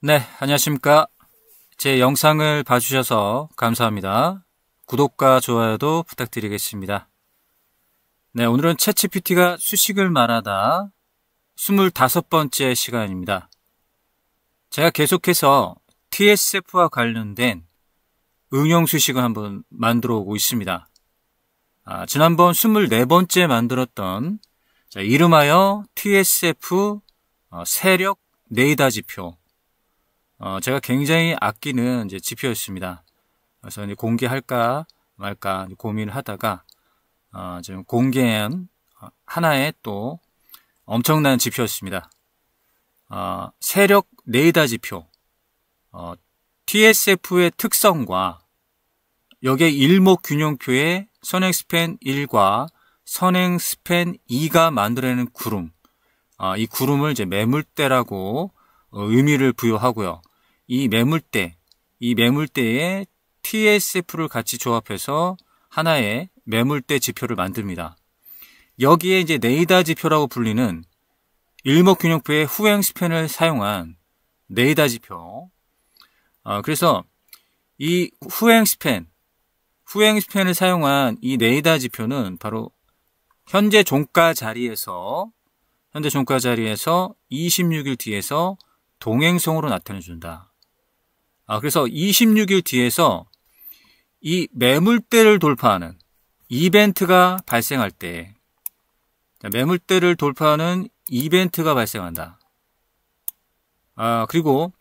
네, 안녕하십니까. 제 영상을 봐주셔서 감사합니다. 구독과 좋아요도 부탁드리겠습니다. 네, 오늘은 챗GPT가 수식을 말하다 25번째 시간입니다. 제가 계속해서 TSF와 관련된 응용 수식을 한번 만들어 오고 있습니다. 지난번 24번째 만들었던 이름하여 TSF 세력 레이더 지표, 제가 굉장히 아끼는 지표였습니다. 그래서 공개할까 말까 고민을 하다가 지금 공개한 하나의 또 엄청난 지표였습니다. 세력 레이더 지표, TSF의 특성과 여기에 일목균형표의 선행스팬 1과 선행스팬 2가 만들어내는 구름, 이 구름을 매물대라고 의미를 부여하고요. 이 매물대에 TSF를 같이 조합해서 하나의 매물대 지표를 만듭니다. 여기에 레이더 지표라고 불리는 일목균형표의 후행 스팬을 사용한 레이더 지표. 그래서 이 후행 스팬을 사용한 이 레이더 지표는 바로 현재 종가 자리에서 26일 뒤에서 동행성으로 나타내준다. 그래서 26일 뒤에서 이 매물대를 돌파하는 이벤트가 발생할 때, 매물대를 돌파하는 이벤트가 발생한다. 그리고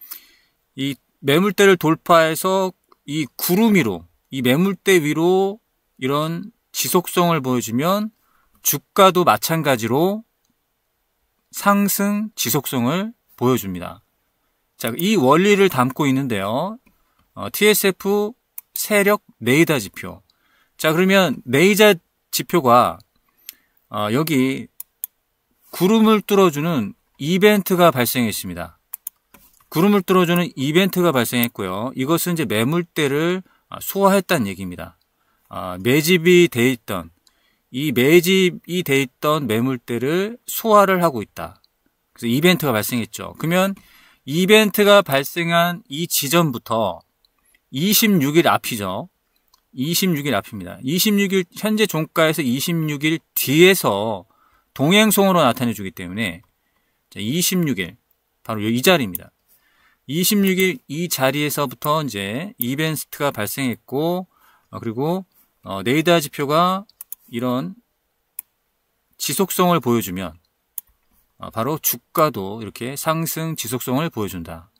이 매물대를 돌파해서 이 구름 위로, 이 매물대 위로 이런 지속성을 보여주면 주가도 마찬가지로 상승 지속성을 보여줍니다. 자, 이 원리를 담고 있는데요. TSF 세력 레이더 지표. 자, 그러면 레이더 지표가 여기 구름을 뚫어주는 이벤트가 발생했습니다. 구름을 뚫어주는 이벤트가 발생했고요. 이것은 매물대를 소화했다는 얘기입니다. 매집이 돼 있던 매물대를 소화를 하고 있다. 그래서 이벤트가 발생했죠. 그러면 이벤트가 발생한 이 지점부터 26일 앞이죠. 26일 앞입니다. 26일 현재 종가에서 26일 뒤에서 동행성으로 나타내 주기 때문에 26일 바로 이 자리입니다. 26일 이 자리에서부터 이벤트가 발생했고, 그리고 레이더 지표가 이런 지속성을 보여주면 바로 주가도 이렇게 상승 지속성을 보여준다.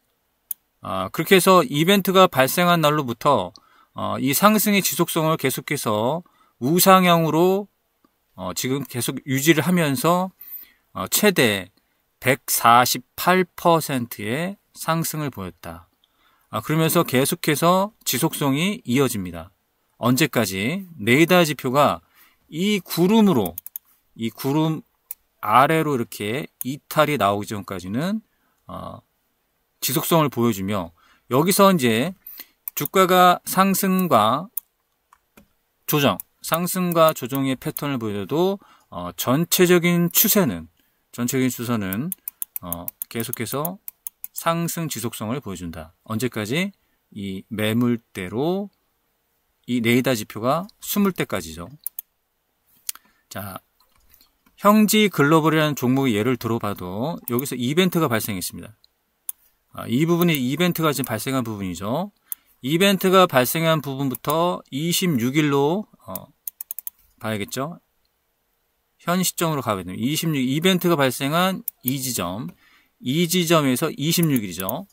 그렇게 해서 이벤트가 발생한 날로부터 이 상승의 지속성을 계속해서 우상향으로 지금 계속 유지를 하면서 최대 148%의 상승을 보였다. 그러면서 계속해서 지속성이 이어집니다. 언제까지? 레이더 지표가 이 구름 아래로 이렇게 이탈이 나오기 전까지는 지속성을 보여주며, 여기서 주가가 상승과 조정의 패턴을 보여도 전체적인 추세는 계속해서 상승 지속성을 보여준다. 언제까지? 이 매물대로 이 레이더 지표가 숨을 때까지죠. 자, 형지 글로벌이라는 종목의 예를 들어봐도 여기서 이벤트가 발생했습니다. 이 부분이 이벤트가 지금 발생한 부분이죠. 이벤트가 발생한 부분부터 26일로 봐야겠죠. 현 시점으로 가거든요. 26 이벤트가 발생한 이 지점에서 26일이죠.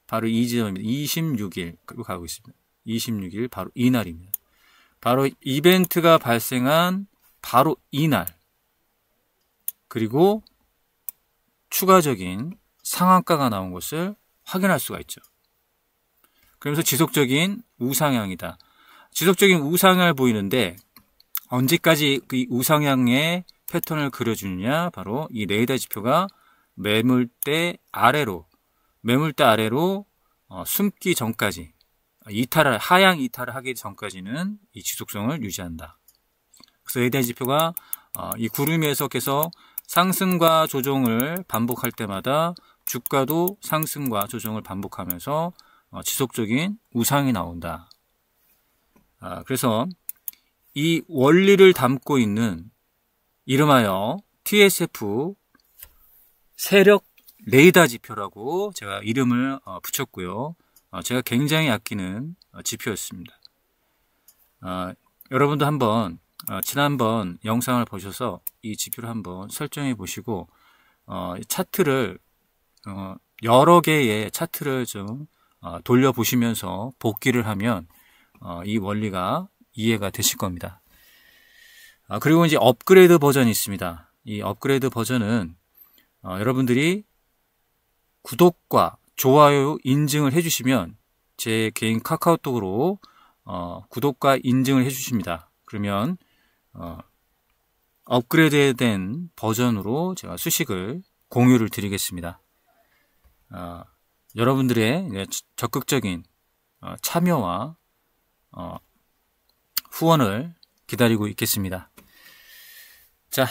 바로 이 지점입니다. 26일 가고 있습니다. 26일 바로 이 날입니다. 바로 이벤트가 발생한 바로 이날, 그리고 추가적인 상한가가 나온 것을 확인할 수가 있죠. 그러면서 지속적인 우상향이다. 지속적인 우상향을 보이는데 언제까지 그 우상향의 패턴을 그려주느냐? 바로 이 레이더 지표가 매물대 아래로 숨기 전까지, 하향 이탈을 하기 전까지는 이 지속성을 유지한다. 그래서 레이더 지표가 이 구름에서 계속 상승과 조정을 반복할 때마다 주가도 상승과 조정을 반복하면서 지속적인 우상이 나온다. 그래서 이 원리를 담고 있는 이름하여 TSF 세력 레이더 지표라고 제가 이름을 붙였고요. 제가 굉장히 아끼는 지표였습니다. 여러분도 한번 지난번 영상을 보셔서 이 지표를 한번 설정해 보시고 차트를 여러 개의 차트를 좀 돌려보시면서 복기를 하면 이 원리가 이해가 되실 겁니다. 그리고 이제 업그레이드 버전이 있습니다. 이 업그레이드 버전은 여러분들이 구독과 좋아요 인증을 해주시면 제 개인 카카오톡으로 구독과 인증을 해주십니다. 그러면 업그레이드된 버전으로 제가 수식을 공유를 드리겠습니다. 여러분들의 적극적인 참여와 후원을 기다리고 있겠습니다. 자,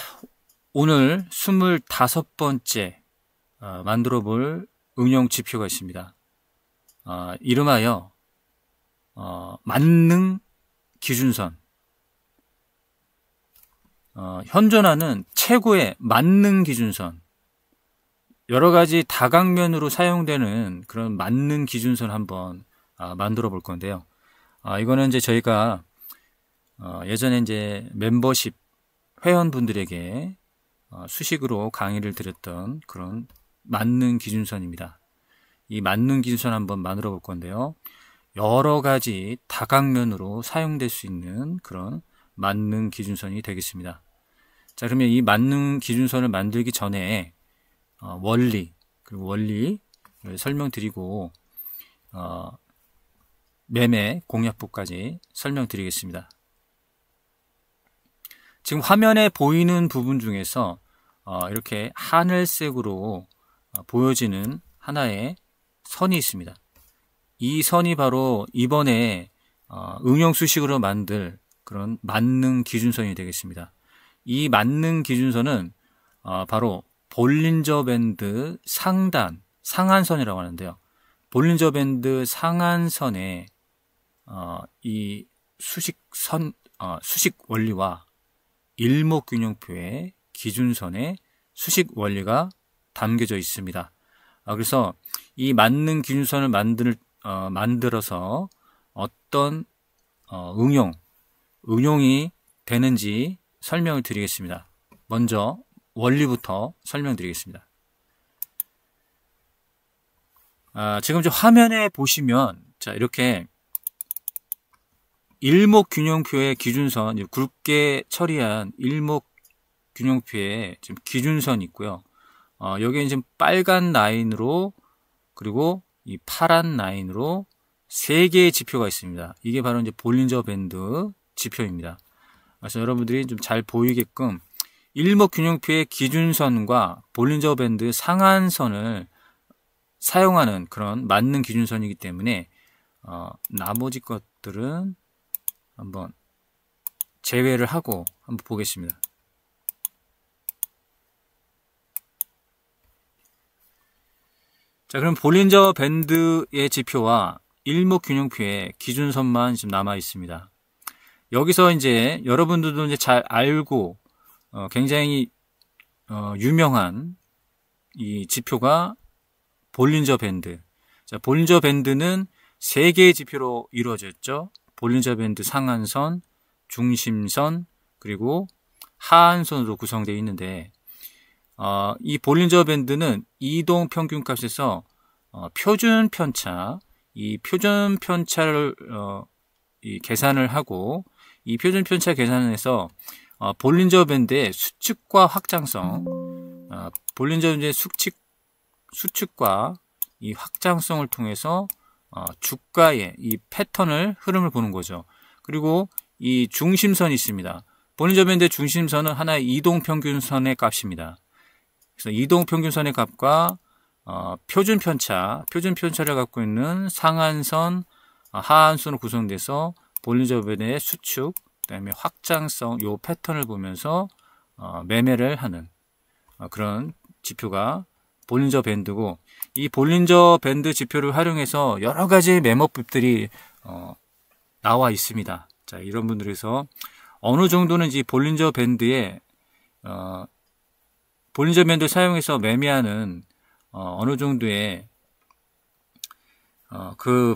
오늘 25번째 만들어 볼 응용 지표가 있습니다. 이름하여 만능 기준선. 현존하는 최고의 만능 기준선. 여러 가지 다각면으로 사용되는 그런 만능 기준선 한번 만들어 볼 건데요. 이거는 이제 저희가 예전에 이제 멤버십 회원분들에게 수식으로 강의를 드렸던 그런 만능 기준선입니다. 이 만능 기준선 한번 만들어 볼 건데요. 여러 가지 다각면으로 사용될 수 있는 그런 만능 기준선이 되겠습니다. 자, 그러면 이 만능 기준선을 만들기 전에 원리, 그리고 원리를 설명드리고 매매 공략법까지 설명드리겠습니다. 지금 화면에 보이는 부분 중에서 이렇게 하늘색으로 보여지는 하나의 선이 있습니다. 이 선이 바로 이번에 응용 수식으로 만들 그런 만능 기준선이 되겠습니다. 이 만능 기준선은 바로 볼린저 밴드 상한선이라고 하는데요. 볼린저 밴드 상한선에 이 수식 원리와 일목균형표의 기준선의 수식 원리가 담겨져 있습니다. 그래서 이 만능 기준선을 만들어서 어떤 응용이 되는지 설명을 드리겠습니다. 먼저 원리부터 설명드리겠습니다. 지금 저 화면에 보시면 자 이렇게 일목균형표의 기준선, 굵게 처리한 일목균형표의 지금 기준선이 있고요. 여기에 지금 빨간 라인으로 그리고 이 파란 라인으로 세 개의 지표가 있습니다. 이게 바로 이제 볼린저 밴드 지표입니다. 그래서 여러분들이 좀 잘 보이게끔 일목균형표의 기준선과 볼린저 밴드 상한선을 사용하는 그런 만능 기준선이기 때문에 나머지 것들은 한번 제외를 하고 한번 보겠습니다. 자, 그럼 볼린저 밴드의 지표와 일목균형표의 기준선만 지금 남아 있습니다. 여기서 이제 여러분들도 이제 잘 알고 굉장히 유명한 이 지표가 볼린저 밴드. 자, 볼린저 밴드는 세 개의 지표로 이루어져 있죠. 볼린저 밴드 상한선, 중심선, 그리고 하한선으로 구성되어 있는데 이 볼린저 밴드는 이동 평균값에서 표준 편차, 이 표준 편차를 계산을 하고 이 표준 편차 계산에서 볼린저 밴드의 수축과 확장성, 볼린저 밴드의 수축과 이 확장성을 통해서 주가의 이 패턴을 흐름을 보는 거죠. 그리고 이 중심선이 있습니다. 볼린저 밴드의 중심선은 하나의 이동평균선의 값입니다. 그래서 이동평균선의 값과 표준 편차를 갖고 있는 상한선, 하한선으로 구성돼서 볼린저 밴드의 수축, 그다음에 확장성, 요 패턴을 보면서 매매를 하는 그런 지표가 볼린저 밴드고, 이 볼린저 밴드 지표를 활용해서 여러 가지 메모법들이 나와 있습니다. 자, 이런 분들에서 어느 정도는 이 볼린저 밴드에 볼린저 밴드 사용해서 매매하는 어느 정도의 그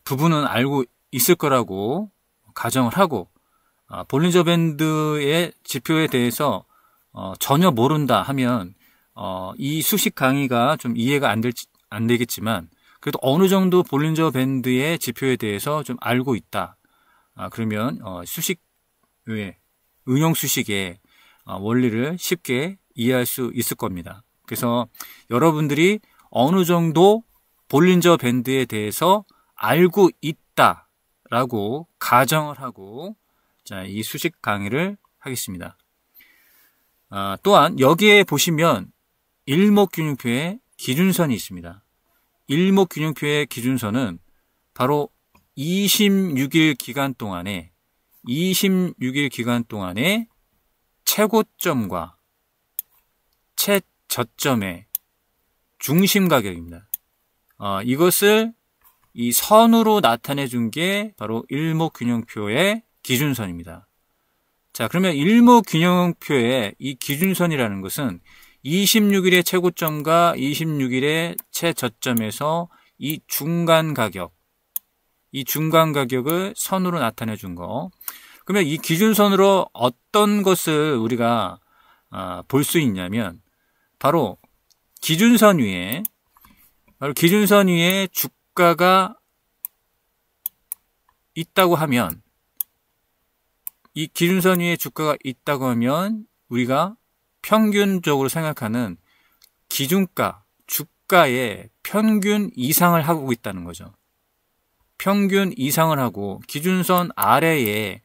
부분은 알고 있을 거라고 가정을 하고, 볼린저 밴드의 지표에 대해서 전혀 모른다 하면 이 수식 강의가 좀 이해가 안 되겠지만, 그래도 어느 정도 볼린저 밴드의 지표에 대해서 좀 알고 있다. 그러면 수식 외에 응용 수식의 원리를 쉽게 이해할 수 있을 겁니다. 그래서 여러분들이 어느 정도 볼린저 밴드에 대해서 알고 있다라고 가정을 하고, 자, 이 수식 강의를 하겠습니다. 또한 여기에 보시면 일목균형표의 기준선이 있습니다. 일목균형표의 기준선은 바로 26일 기간 동안에 최고점과 최저점의 중심 가격입니다. 이것을 이 선으로 나타내 준 게 바로 일목균형표의 기준선입니다. 자, 그러면 일목균형표의 이 기준선이라는 것은 26일의 최고점과 26일의 최저점에서 이 중간 가격을 선으로 나타내 준 거. 그러면 이 기준선으로 어떤 것을 우리가 볼 수 있냐면, 바로 기준선 위에 주가가 있다고 하면, 이 기준선 위에 주가가 있다고 하면 우리가 평균적으로 생각하는 기준가, 주가의 평균 이상을 하고 있다는 거죠. 평균 이상을 하고 기준선 아래에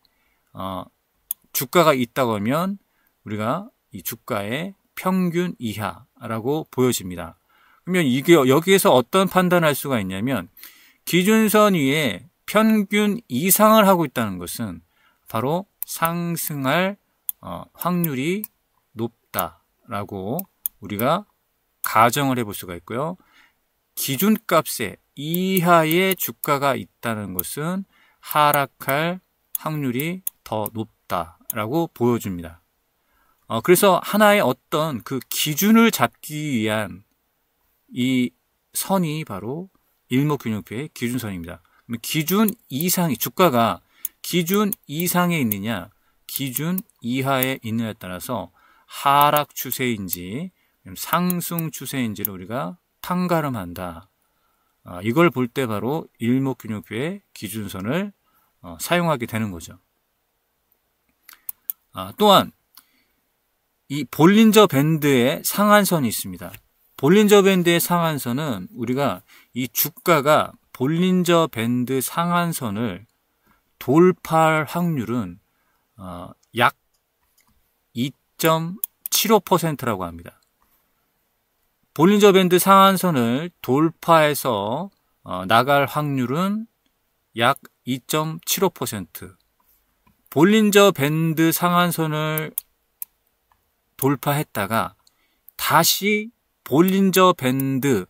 주가가 있다고 하면 우리가 이 주가의 평균 이하라고 보여집니다. 그러면 이게 여기에서 어떤 판단을 할 수가 있냐면, 기준선 위에 평균 이상을 하고 있다는 것은 바로 상승할 확률이 높다라고 우리가 가정을 해볼 수가 있고요. 기준값의 이하의 주가가 있다는 것은 하락할 확률이 더 높다라고 보여줍니다. 그래서 하나의 어떤 그 기준을 잡기 위한 이 선이 바로 일목균형표의 기준선입니다. 기준 이상이, 주가가 기준 이상에 있느냐, 기준 이하에 있느냐에 따라서 하락 추세인지 상승 추세인지를 우리가 판가름한다. 이걸 볼 때 바로 일목균형표의 기준선을 사용하게 되는 거죠. 또한 이 볼린저 밴드의 상한선이 있습니다. 볼린저 밴드의 상한선은 우리가 이 주가가 볼린저 밴드 상한선을 돌파할 확률은 약 2.75%라고 합니다. 볼린저 밴드 상한선을 돌파해서 나갈 확률은 약 2.75%. 볼린저 밴드 상한선을 돌파했다가 다시 볼린저 밴드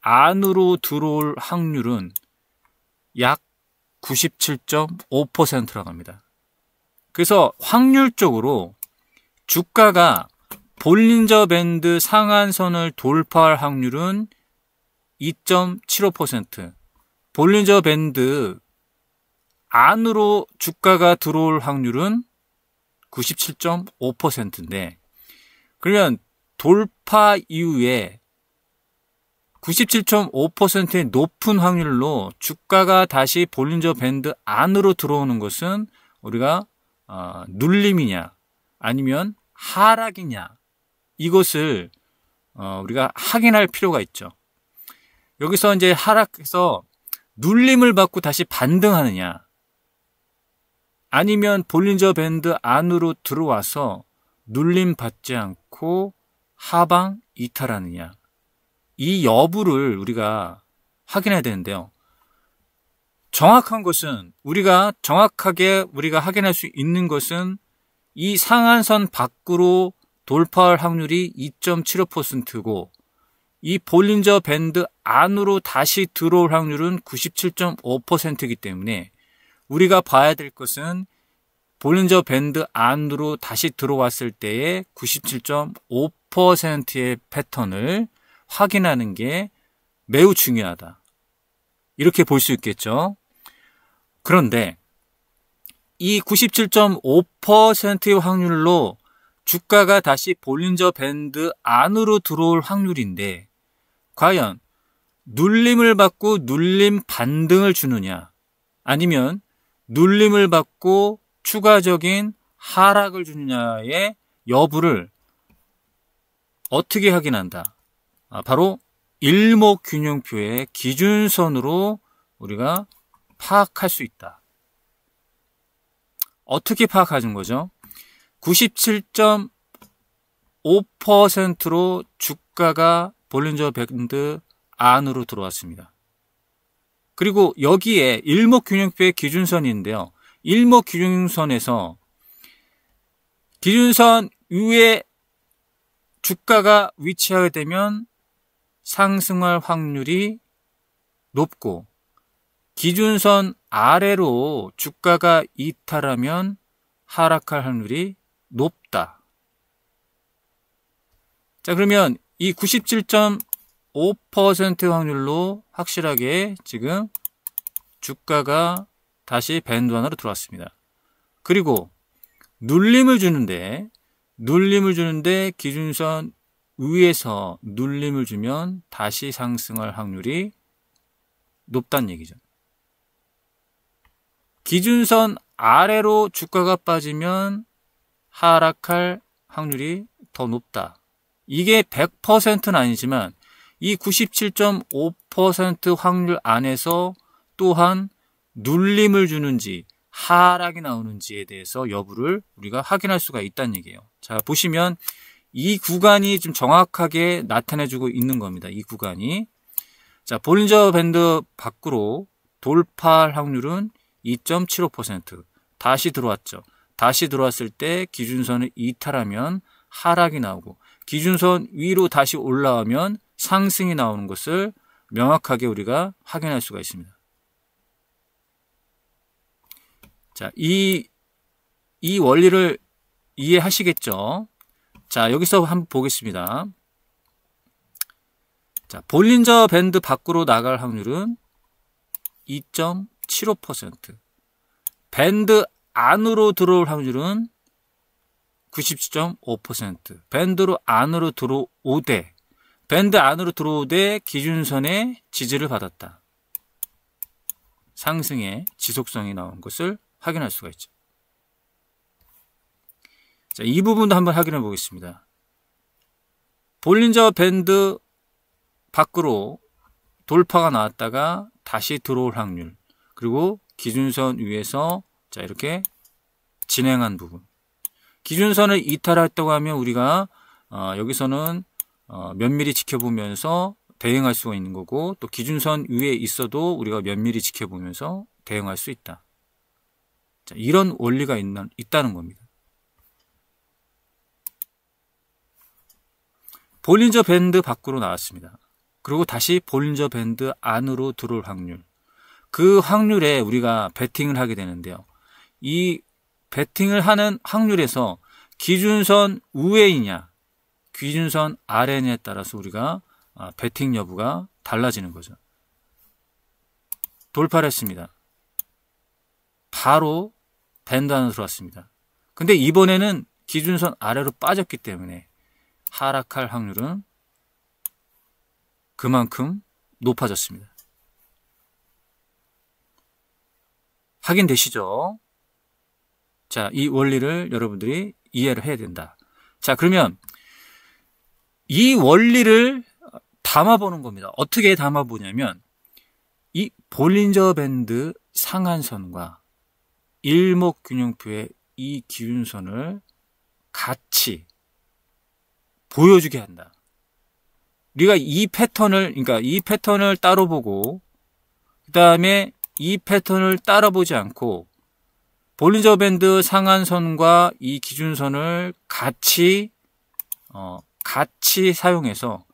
안으로 들어올 확률은 약 97.5%라고 합니다. 그래서 확률적으로 주가가 볼린저 밴드 상한선을 돌파할 확률은 2.75%, 볼린저 밴드 안으로 주가가 들어올 확률은 97.5%인데, 그러면 돌파 이후에 97.5%의 높은 확률로 주가가 다시 볼린저 밴드 안으로 들어오는 것은 우리가 눌림이냐 아니면 하락이냐, 이것을 우리가 확인할 필요가 있죠. 여기서 이제 하락해서 눌림을 받고 다시 반등하느냐, 아니면 볼린저 밴드 안으로 들어와서 눌림 받지 않고 하방 이탈하느냐, 이 여부를 우리가 확인해야 되는데요. 정확한 것은 정확하게 우리가 확인할 수 있는 것은 이 상한선 밖으로 돌파할 확률이 2.75%고 이 볼린저 밴드 안으로 다시 들어올 확률은 97.5%이기 때문에 우리가 봐야 될 것은 볼린저 밴드 안으로 다시 들어왔을 때의 97.5%의 패턴을 확인하는 게 매우 중요하다. 이렇게 볼 수 있겠죠. 그런데 이 97.5%의 확률로 주가가 다시 볼린저 밴드 안으로 들어올 확률인데 과연 눌림을 받고 눌림 반등을 주느냐 아니면 눌림을 받고 추가적인 하락을 주느냐의 여부를 어떻게 확인한다? 바로 일목균형표의 기준선으로 우리가 파악할 수 있다. 어떻게 파악하는 거죠? 97.5%로 주가가 볼린저 밴드 안으로 들어왔습니다. 그리고 여기에 일목균형표의 기준선인데요. 일목균형선에서 기준선 위에 주가가 위치하게 되면 상승할 확률이 높고 기준선 아래로 주가가 이탈하면 하락할 확률이 높다. 자, 그러면 이 97.5% 확률로 확실하게 지금 주가가 다시 밴드 안으로 들어왔습니다. 그리고 눌림을 주는데 기준선 위에서 눌림을 주면 다시 상승할 확률이 높다는 얘기죠. 기준선 아래로 주가가 빠지면 하락할 확률이 더 높다. 이게 100%는 아니지만 이 97.5% 확률 안에서 또한 눌림을 주는지 하락이 나오는지에 대해서 여부를 우리가 확인할 수가 있다는 얘기예요. 자, 보시면 이 구간이 좀 정확하게 나타내주고 있는 겁니다. 이 구간이. 자, 볼린저 밴드 밖으로 돌파할 확률은 2.75%. 다시 들어왔죠. 다시 들어왔을 때 기준선을 이탈하면 하락이 나오고 기준선 위로 다시 올라오면 상승이 나오는 것을 명확하게 우리가 확인할 수가 있습니다. 자, 이 원리를 이해하시겠죠? 자, 여기서 한번 보겠습니다. 자, 볼린저 밴드 밖으로 나갈 확률은 2.75%. 밴드 안으로 들어올 확률은 97.5%. 밴드로 안으로 들어오되 기준선의 지지를 받았다. 상승의 지속성이 나온 것을 확인할 수가 있죠. 자, 이 부분도 한번 확인해 보겠습니다. 볼린저 밴드 밖으로 돌파가 나왔다가 다시 들어올 확률, 그리고 기준선 위에서 자, 이렇게 진행한 부분. 기준선을 이탈했다고 하면 우리가 여기서는 면밀히 지켜보면서 대응할 수가 있는 거고, 또 기준선 위에 있어도 우리가 면밀히 지켜보면서 대응할 수 있다. 자, 이런 원리가 있다는 겁니다. 볼린저 밴드 밖으로 나왔습니다. 그리고 다시 볼린저 밴드 안으로 들어올 확률. 그 확률에 우리가 베팅을 하게 되는데요. 이 베팅을 하는 확률에서 기준선 위에이냐, 기준선 아래냐에 따라서 우리가 베팅 여부가 달라지는 거죠. 돌파를 했습니다. 바로 밴드 안으로 들어왔습니다. 근데 이번에는 기준선 아래로 빠졌기 때문에 하락할 확률은 그만큼 높아졌습니다. 확인되시죠? 자, 이 원리를 여러분들이 이해를 해야 된다. 자, 그러면 이 원리를 담아보는 겁니다. 어떻게 담아보냐면 이 볼린저 밴드 상한선과 일목균형표의 이 기준선을 같이 보여주게 한다. 우리가 이 패턴을 따로 보고 그 다음에 이 패턴을 따라 보지 않고 볼린저 밴드 상한선과 이 기준선을 같이 사용해서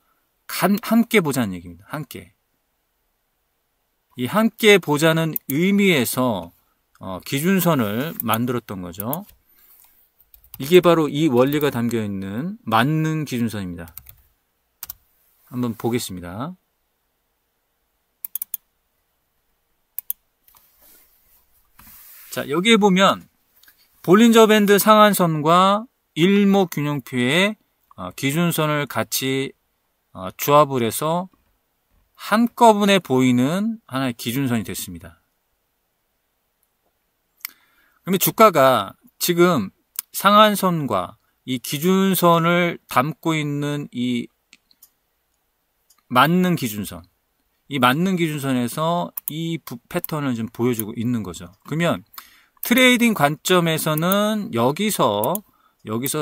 함께 보자는 얘기입니다. 함께. 이 함께 보자는 의미에서 기준선을 만들었던 거죠. 이게 바로 이 원리가 담겨있는 만능 기준선입니다. 한번 보겠습니다. 자, 여기에 보면 볼린저 밴드 상한선과 일목균형표의 기준선을 같이 조합을 해서 한꺼번에 보이는 하나의 기준선이 됐습니다. 그러면 주가가 지금 상한선과 이 기준선을 담고 있는 이 만능 기준선, 이 만능 기준선에서 이 패턴을 좀 보여주고 있는 거죠. 그러면 트레이딩 관점에서는 여기서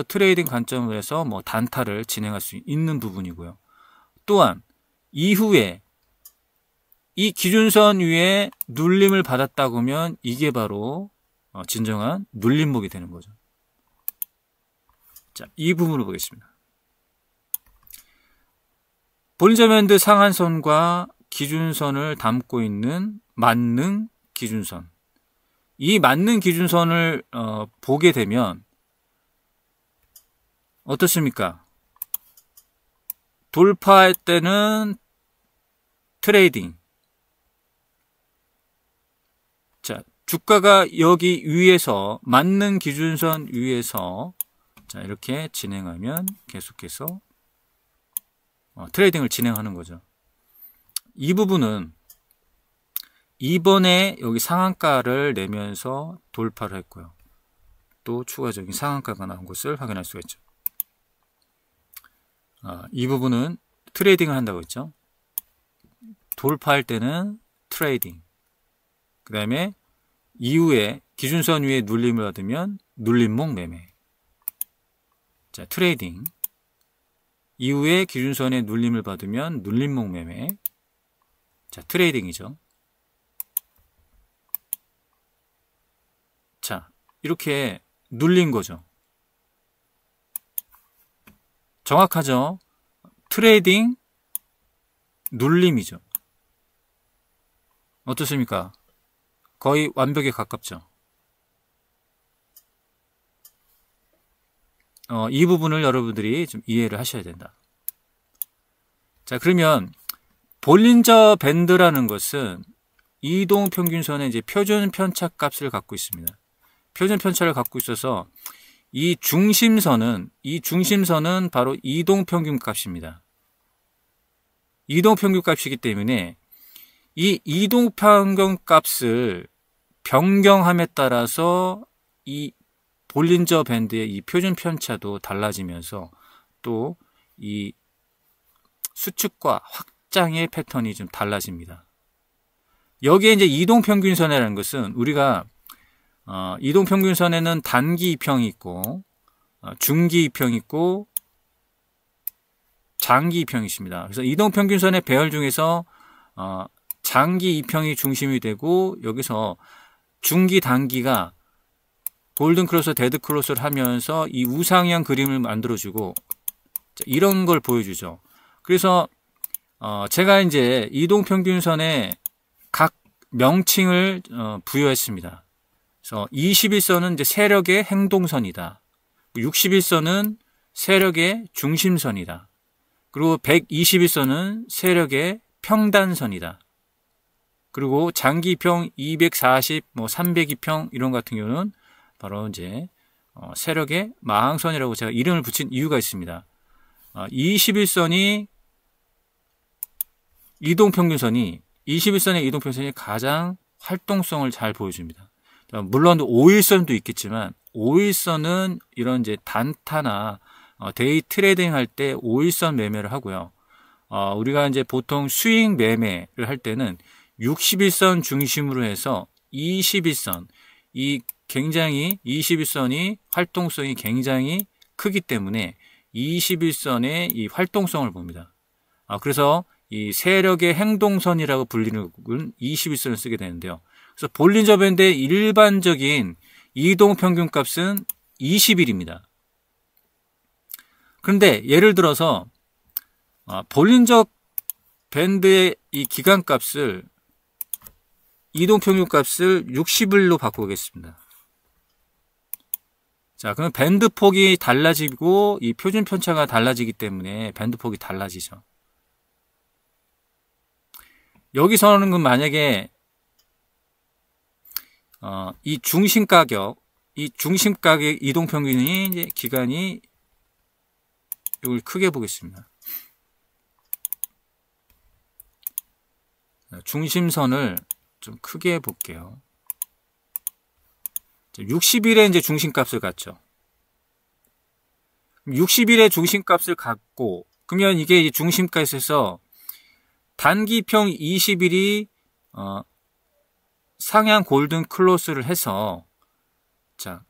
트레이딩 관점에서 뭐 단타를 진행할 수 있는 부분이고요. 또한 이후에 이 기준선 위에 눌림을 받았다고 하면 이게 바로 진정한 눌림목이 되는 거죠. 자, 이 부분을 보겠습니다. 볼린저 밴드 상한선과 기준선을 담고 있는 만능 기준선. 이 만능 기준선을 보게 되면 어떻습니까? 돌파할 때는 트레이딩. 자, 주가가 여기 위에서 만능 기준선 위에서 자, 이렇게 진행하면 계속해서 트레이딩을 진행하는 거죠. 이 부분은 이번에 여기 상한가를 내면서 돌파를 했고요. 또 추가적인 상한가가 나온 것을 확인할 수가 있죠. 이 부분은 트레이딩을 한다고 했죠. 돌파할 때는 트레이딩. 그 다음에 이후에 기준선 위에 눌림을 받으면 눌림목 매매. 자, 트레이딩. 이후에 기준선에 눌림을 받으면 눌림목 매매. 자, 트레이딩이죠. 자, 이렇게 눌린 거죠. 정확하죠? 트레이딩, 눌림이죠. 어떻습니까? 거의 완벽에 가깝죠. 이 부분을 여러분들이 좀 이해를 하셔야 된다. 자, 그러면 볼린저 밴드라는 것은 이동평균선의 이제 표준 편차 값을 갖고 있습니다. 표준 편차를 갖고 있어서 이 중심선은 바로 이동평균 값입니다. 이동평균 값이기 때문에 이 이동평균 값을 변경함에 따라서 이 볼린저 밴드의 이 표준 편차도 달라지면서 또 이 수축과 확장의 패턴이 좀 달라집니다. 여기에 이제 이동평균선이라는 것은 우리가 이동평균선에는 단기 이평이 있고 중기 이평이 있고 장기 이평이 있습니다. 그래서 이동평균선의 배열 중에서 장기 이평이 중심이 되고 여기서 중기 단기가 골든 크로스, 데드 크로스를 하면서 이 우상향 그림을 만들어주고 이런 걸 보여주죠. 그래서 제가 이제 이동평균선에 각 명칭을 부여했습니다. 그래서 21선은 이제 세력의 행동선이다. 61선은 세력의 중심선이다. 그리고 121선은 세력의 평단선이다. 그리고 장기평 240, 302평 이런 같은 경우는 바로 이제 세력의 마항선이라고 제가 이름을 붙인 이유가 있습니다. 21선이 이동평균선이 21선의 이동평균선이 가장 활동성을 잘 보여줍니다. 물론 5일선도 있겠지만 5일선은 이런 이제 단타나 데이 트레이딩 할 때 5일선 매매를 하고요. 우리가 이제 보통 스윙 매매를 할 때는 61선 중심으로 해서 21선, 이 굉장히 21선이 활동성이 굉장히 크기 때문에 21선의 이 활동성을 봅니다. 그래서 이 세력의 행동선이라고 불리는 21선을 쓰게 되는데요. 그래서 볼린저 밴드의 일반적인 이동평균값은 20일입니다. 그런데 예를 들어서 볼린저 밴드의 이 기간값을 이동평균값을 60일로 바꾸겠습니다. 자, 그럼 밴드 폭이 달라지고 이 표준 편차가 달라지기 때문에 밴드 폭이 달라지죠. 여기서는 그럼 만약에 이 중심 가격 이동평균이 이제 기간이 이걸 크게 보겠습니다. 중심선을 좀 크게 볼게요. 60일에 이제 중심값을 갖죠. 60일에 중심값을 갖고, 그러면 이게 이제 중심값에서 단기평 20일이 상향 골든 클로스를 해서, 자,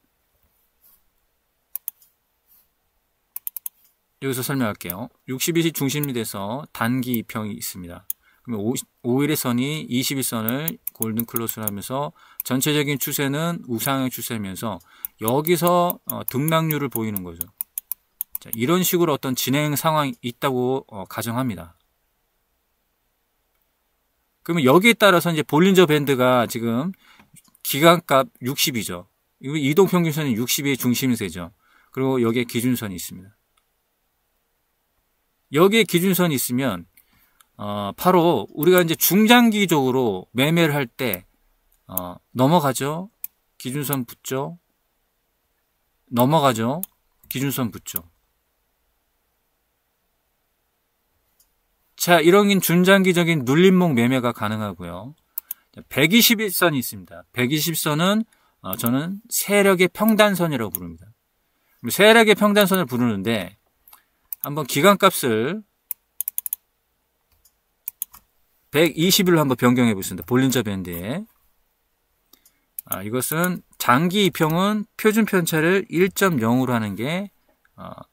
여기서 설명할게요. 60일이 중심이 돼서 단기평이 있습니다. 그러면 5일의 선이 20일선을 골든 클로스를 하면서 전체적인 추세는 우상향 추세면서 여기서 등락률을 보이는 거죠. 자, 이런 식으로 어떤 진행 상황이 있다고 가정합니다. 그러면 여기에 따라서 이제 볼린저 밴드가 지금 기간값 60이죠. 이동평균선이 60의 중심이 되죠. 그리고 여기에 기준선이 있습니다. 여기에 기준선이 있으면 바로 우리가 이제 중장기적으로 매매를 할 때 넘어가죠. 기준선 붙죠. 넘어가죠. 기준선 붙죠. 자, 이런 중장기적인 눌림목 매매가 가능하고요. 121선이 있습니다. 120선은 저는 세력의 평단선이라고 부릅니다. 세력의 평단선을 부르는데 한번 기간값을 120일로 한번 변경해 보겠습니다. 볼린저 밴드에. 이것은 장기 이평은 표준 편차를 1.0으로 하는 게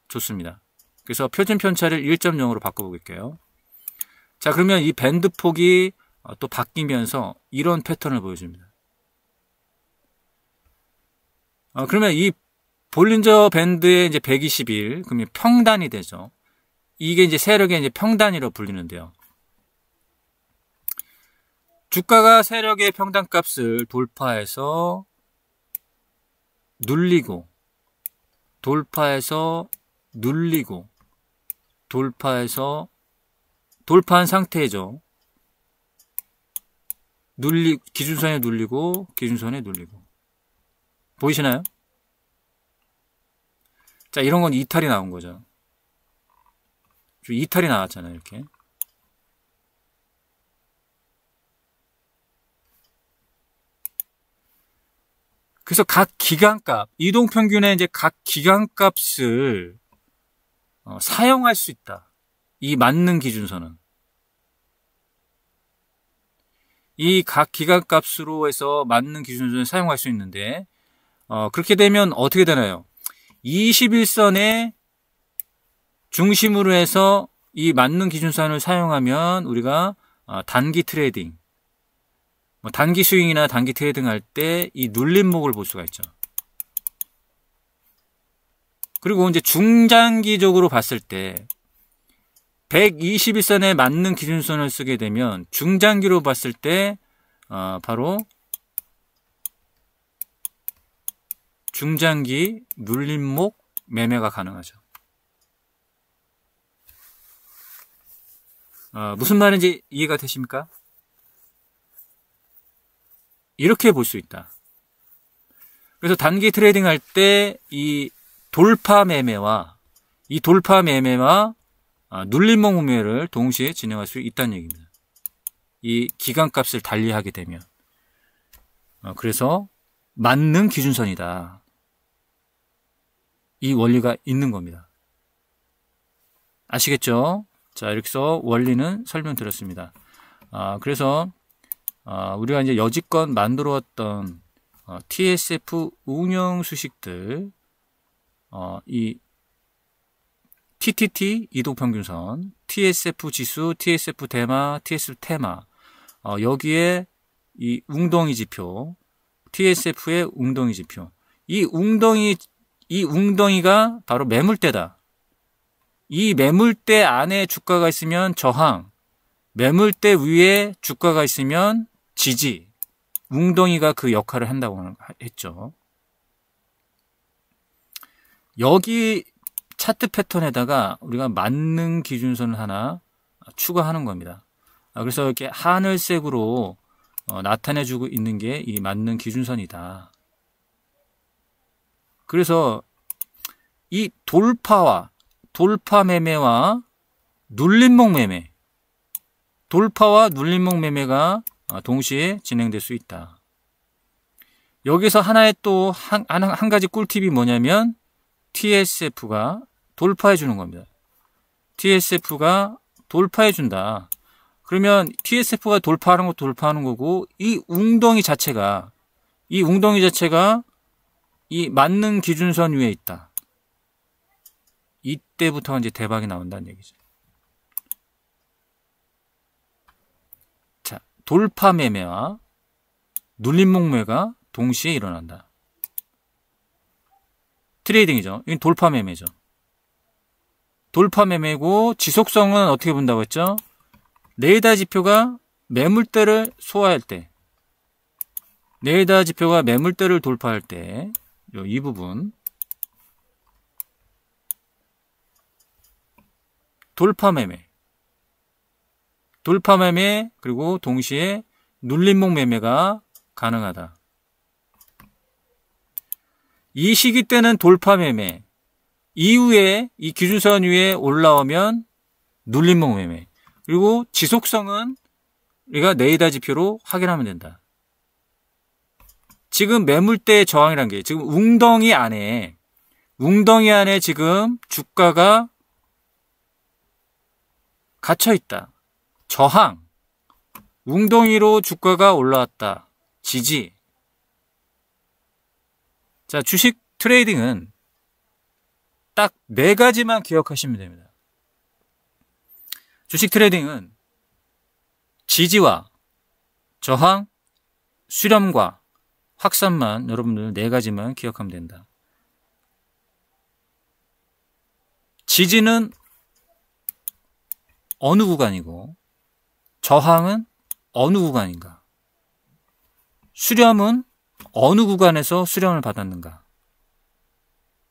좋습니다. 그래서 표준 편차를 1.0으로 바꿔볼게요. 자, 그러면 이 밴드 폭이 또 바뀌면서 이런 패턴을 보여줍니다. 그러면 이 볼린저 밴드의 이제 120일, 그러면 평단이 되죠. 이게 이제 세력의 이제 평단이라고 불리는데요. 주가가 세력의 평단값을 돌파해서 눌리고, 돌파해서 눌리고, 돌파해서 돌파한 상태죠. 기준선에 눌리고, 기준선에 눌리고. 보이시나요? 자, 이런 건 이탈이 나온 거죠. 이탈이 나왔잖아요, 이렇게. 그래서 각 기간값, 이동평균의 이제 각 기간값을 사용할 수 있다. 이 맞는 기준선은. 이 각 기간값으로 해서 맞는 기준선을 사용할 수 있는데, 그렇게 되면 어떻게 되나요? 21선의 중심으로 해서 이 맞는 기준선을 사용하면 우리가 단기 트레이딩, 단기 스윙이나 단기 트레이딩 할 때 이 눌림목을 볼 수가 있죠. 그리고 이제 중장기적으로 봤을 때 121선에 맞는 기준선을 쓰게 되면 중장기로 봤을 때 바로 중장기 눌림목 매매가 가능하죠. 무슨 말인지 이해가 되십니까? 이렇게 볼 수 있다. 그래서 단기 트레이딩 할 때 이 돌파 매매와 눌림목 매매를 동시에 진행할 수 있다는 얘기입니다. 이 기간값을 달리하게 되면. 그래서 맞는 기준선이다. 이 원리가 있는 겁니다. 아시겠죠? 자, 이렇게 해서 원리는 설명드렸습니다. 그래서 우리가 이제 여지껏 만들어왔던 TSF 운영 수식들, 이 TTT 이동평균선, TSF 지수, TSF 대마, TSF 테마, 여기에 이 웅덩이 지표, TSF의 웅덩이 지표, 이 웅덩이가 바로 매물대다. 이 매물대 안에 주가가 있으면 저항, 매물대 위에 주가가 있으면 지지, 웅덩이가 그 역할을 한다고 했죠. 여기 차트 패턴에다가 우리가 만능 기준선을 하나 추가하는 겁니다. 그래서 이렇게 하늘색으로 나타내주고 있는 게 이 만능 기준선이다. 그래서 이 돌파 매매와 눌림목 매매, 돌파와 눌림목 매매가 동시에 진행될 수 있다. 여기서 하나의 또 한 가지 꿀팁이 뭐냐면 TSF가 돌파해 주는 겁니다. TSF가 돌파해 준다. 그러면 TSF가 돌파하는 거고 이 웅덩이 자체가 이 만능 기준선 위에 있다. 이때부터 이제 대박이 나온다는 얘기죠. 자, 돌파 매매와 눌림목 매매가 동시에 일어난다. 트레이딩이죠. 이건 돌파 매매죠. 돌파 매매고 지속성은 어떻게 본다고 했죠? 레이더 지표가 매물대를 소화할 때, 레이더 지표가 매물대를 돌파할 때, 이 부분 돌파 매매 그리고 동시에 눌림목 매매가 가능하다. 이 시기 때는 돌파 매매, 이후에 이 기준선 위에 올라오면 눌림목 매매, 그리고 지속성은 우리가 레이더 지표로 확인하면 된다. 지금 매물대 저항이란 게 지금 웅덩이 안에 지금 주가가 갇혀 있다. 저항, 웅덩이로 주가가 올라왔다. 지지. 자, 주식 트레이딩은 딱 4가지만 기억하시면 됩니다. 주식 트레이딩은 지지와 저항, 수렴과 확산만 여러분들 4가지만 기억하면 된다. 지지는 어느 구간이고 저항은 어느 구간인가, 수렴은 어느 구간에서 수렴을 받았는가,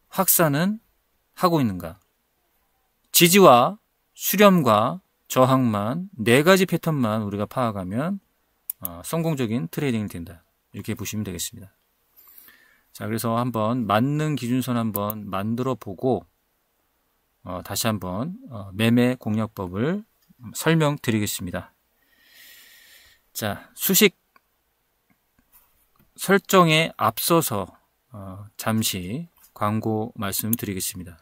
확산은 하고 있는가. 지지와 수렴과 저항만 4가지 패턴만 우리가 파악하면 성공적인 트레이딩이 된다. 이렇게 보시면 되겠습니다. 자, 그래서 한번 만능 기준선 한번 만들어 보고 다시 한번 매매 공략법을 설명드리겠습니다. 자, 수식 설정에 앞서서 잠시 광고 말씀드리겠습니다.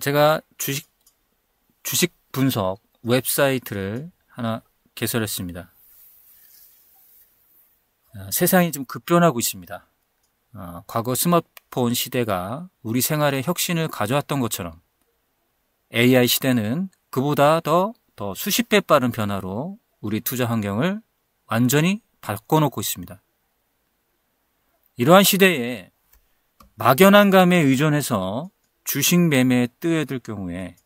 제가 주식 분석 웹사이트를 하나 개설했습니다. 세상이 좀 급변하고 있습니다. 과거 스마트폰 시대가 우리 생활에 혁신을 가져왔던 것처럼 AI 시대는 그보다 더 수십 배 빠른 변화로 우리 투자 환경을 완전히 바꿔놓고 있습니다. 이러한 시대에 막연한 감에 의존해서 주식 매매에 뛰어들 경우에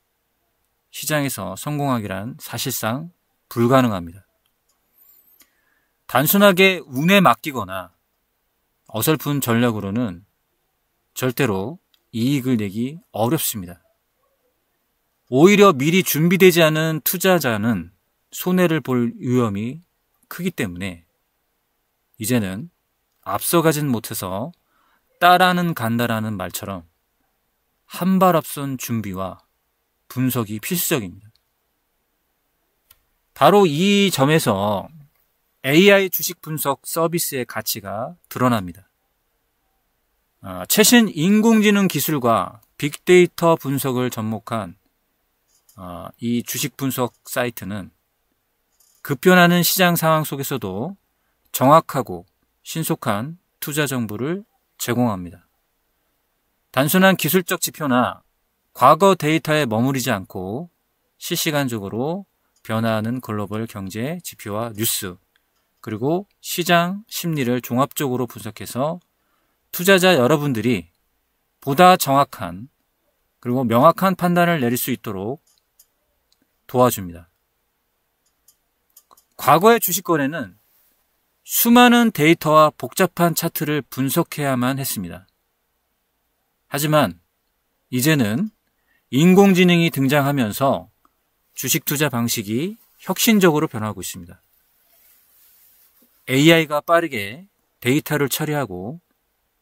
시장에서 성공하기란 사실상 불가능합니다. 단순하게 운에 맡기거나 어설픈 전략으로는 절대로 이익을 내기 어렵습니다. 오히려 미리 준비되지 않은 투자자는 손해를 볼 위험이 크기 때문에 이제는 앞서가진 못해서 따라는 간다라는 말처럼 한 발 앞선 준비와 분석이 필수적입니다. 바로 이 점에서 AI 주식 분석 서비스의 가치가 드러납니다. 최신 인공지능 기술과 빅데이터 분석을 접목한 이 주식 분석 사이트는 급변하는 시장 상황 속에서도 정확하고 신속한 투자 정보를 제공합니다. 단순한 기술적 지표나 과거 데이터에 머무르지 않고 실시간적으로 변화하는 글로벌 경제 지표와 뉴스, 그리고 시장 심리를 종합적으로 분석해서 투자자 여러분들이 보다 정확한 그리고 명확한 판단을 내릴 수 있도록 도와줍니다. 과거의 주식 거래는 수많은 데이터와 복잡한 차트를 분석해야만 했습니다. 하지만 이제는 인공지능이 등장하면서 주식 투자 방식이 혁신적으로 변화하고 있습니다. AI가 빠르게 데이터를 처리하고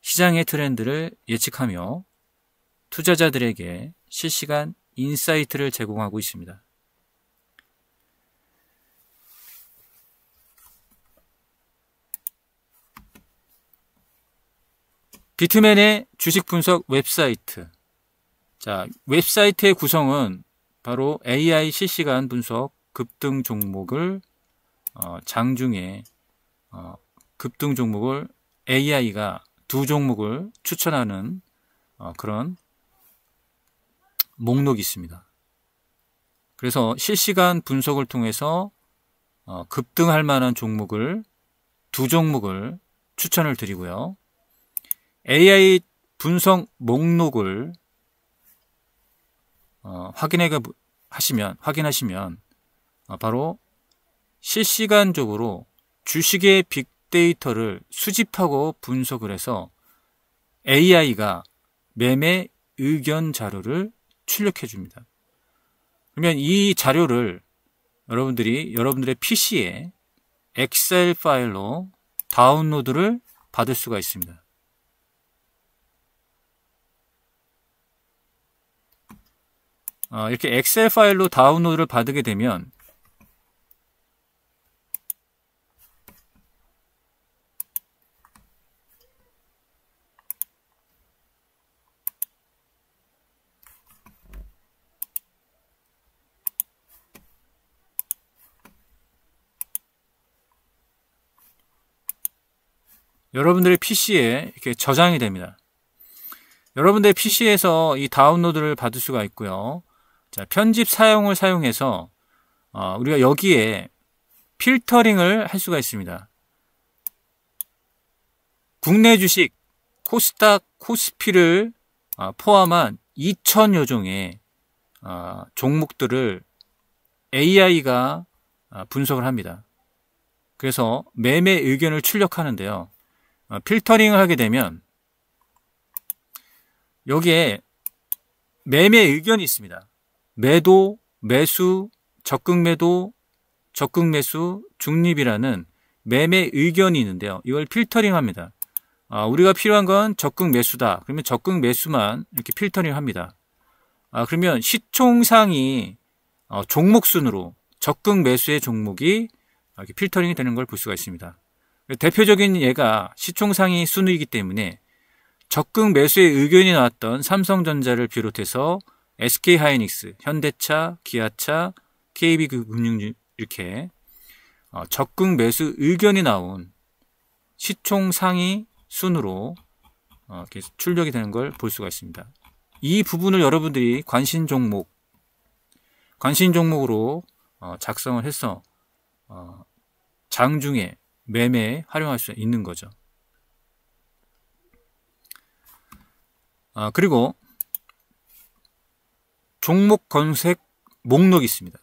시장의 트렌드를 예측하며 투자자들에게 실시간 인사이트를 제공하고 있습니다. 비트맨의 주식 분석 웹사이트. 자, 웹사이트의 구성은 바로 AI 실시간 분석 급등 종목을 장중에 급등 종목을 AI가 두 종목을 추천하는 그런 목록이 있습니다. 그래서 실시간 분석을 통해서 급등할 만한 종목을 두 종목을 추천을 드리고요. AI 분석 목록을 확인하시면 바로 실시간적으로 주식의 빅데이터를 수집하고 분석을 해서 AI가 매매 의견 자료를 출력해 줍니다. 그러면 이 자료를 여러분들의 PC에 엑셀 파일로 다운로드를 받을 수가 있습니다. 이렇게 엑셀 파일로 다운로드를 받게 되면 여러분들의 PC에 이렇게 저장이 됩니다. 여러분들의 PC에서 이 다운로드를 받을 수가 있고요. 자, 편집 사용을 사용해서 우리가 여기에 필터링을 할 수가 있습니다. 국내 주식 코스닥, 코스피를 포함한 2,000여 종의 종목들을 AI가 분석을 합니다. 그래서 매매 의견을 출력하는데요. 필터링을 하게 되면 여기에 매매 의견이 있습니다. 매도, 매수, 적극 매도, 적극 매수, 중립이라는 매매 의견이 있는데요. 이걸 필터링합니다. 우리가 필요한 건 적극 매수다. 그러면 적극 매수만 이렇게 필터링합니다. 그러면 시총상위 종목 순으로 적극 매수의 종목이 이렇게 필터링이 되는 걸 볼 수가 있습니다. 대표적인 예가 시총상위 순위이기 때문에 적극 매수의 의견이 나왔던 삼성전자를 비롯해서 SK하이닉스, 현대차, 기아차, KB금융 이렇게 적극 매수 의견이 나온 시총 상위 순으로 이렇게 출력이 되는 걸 볼 수가 있습니다. 이 부분을 여러분들이 관심 종목으로 작성을 해서 장중에 매매에 활용할 수 있는 거죠. 그리고 종목 검색 목록이 있습니다.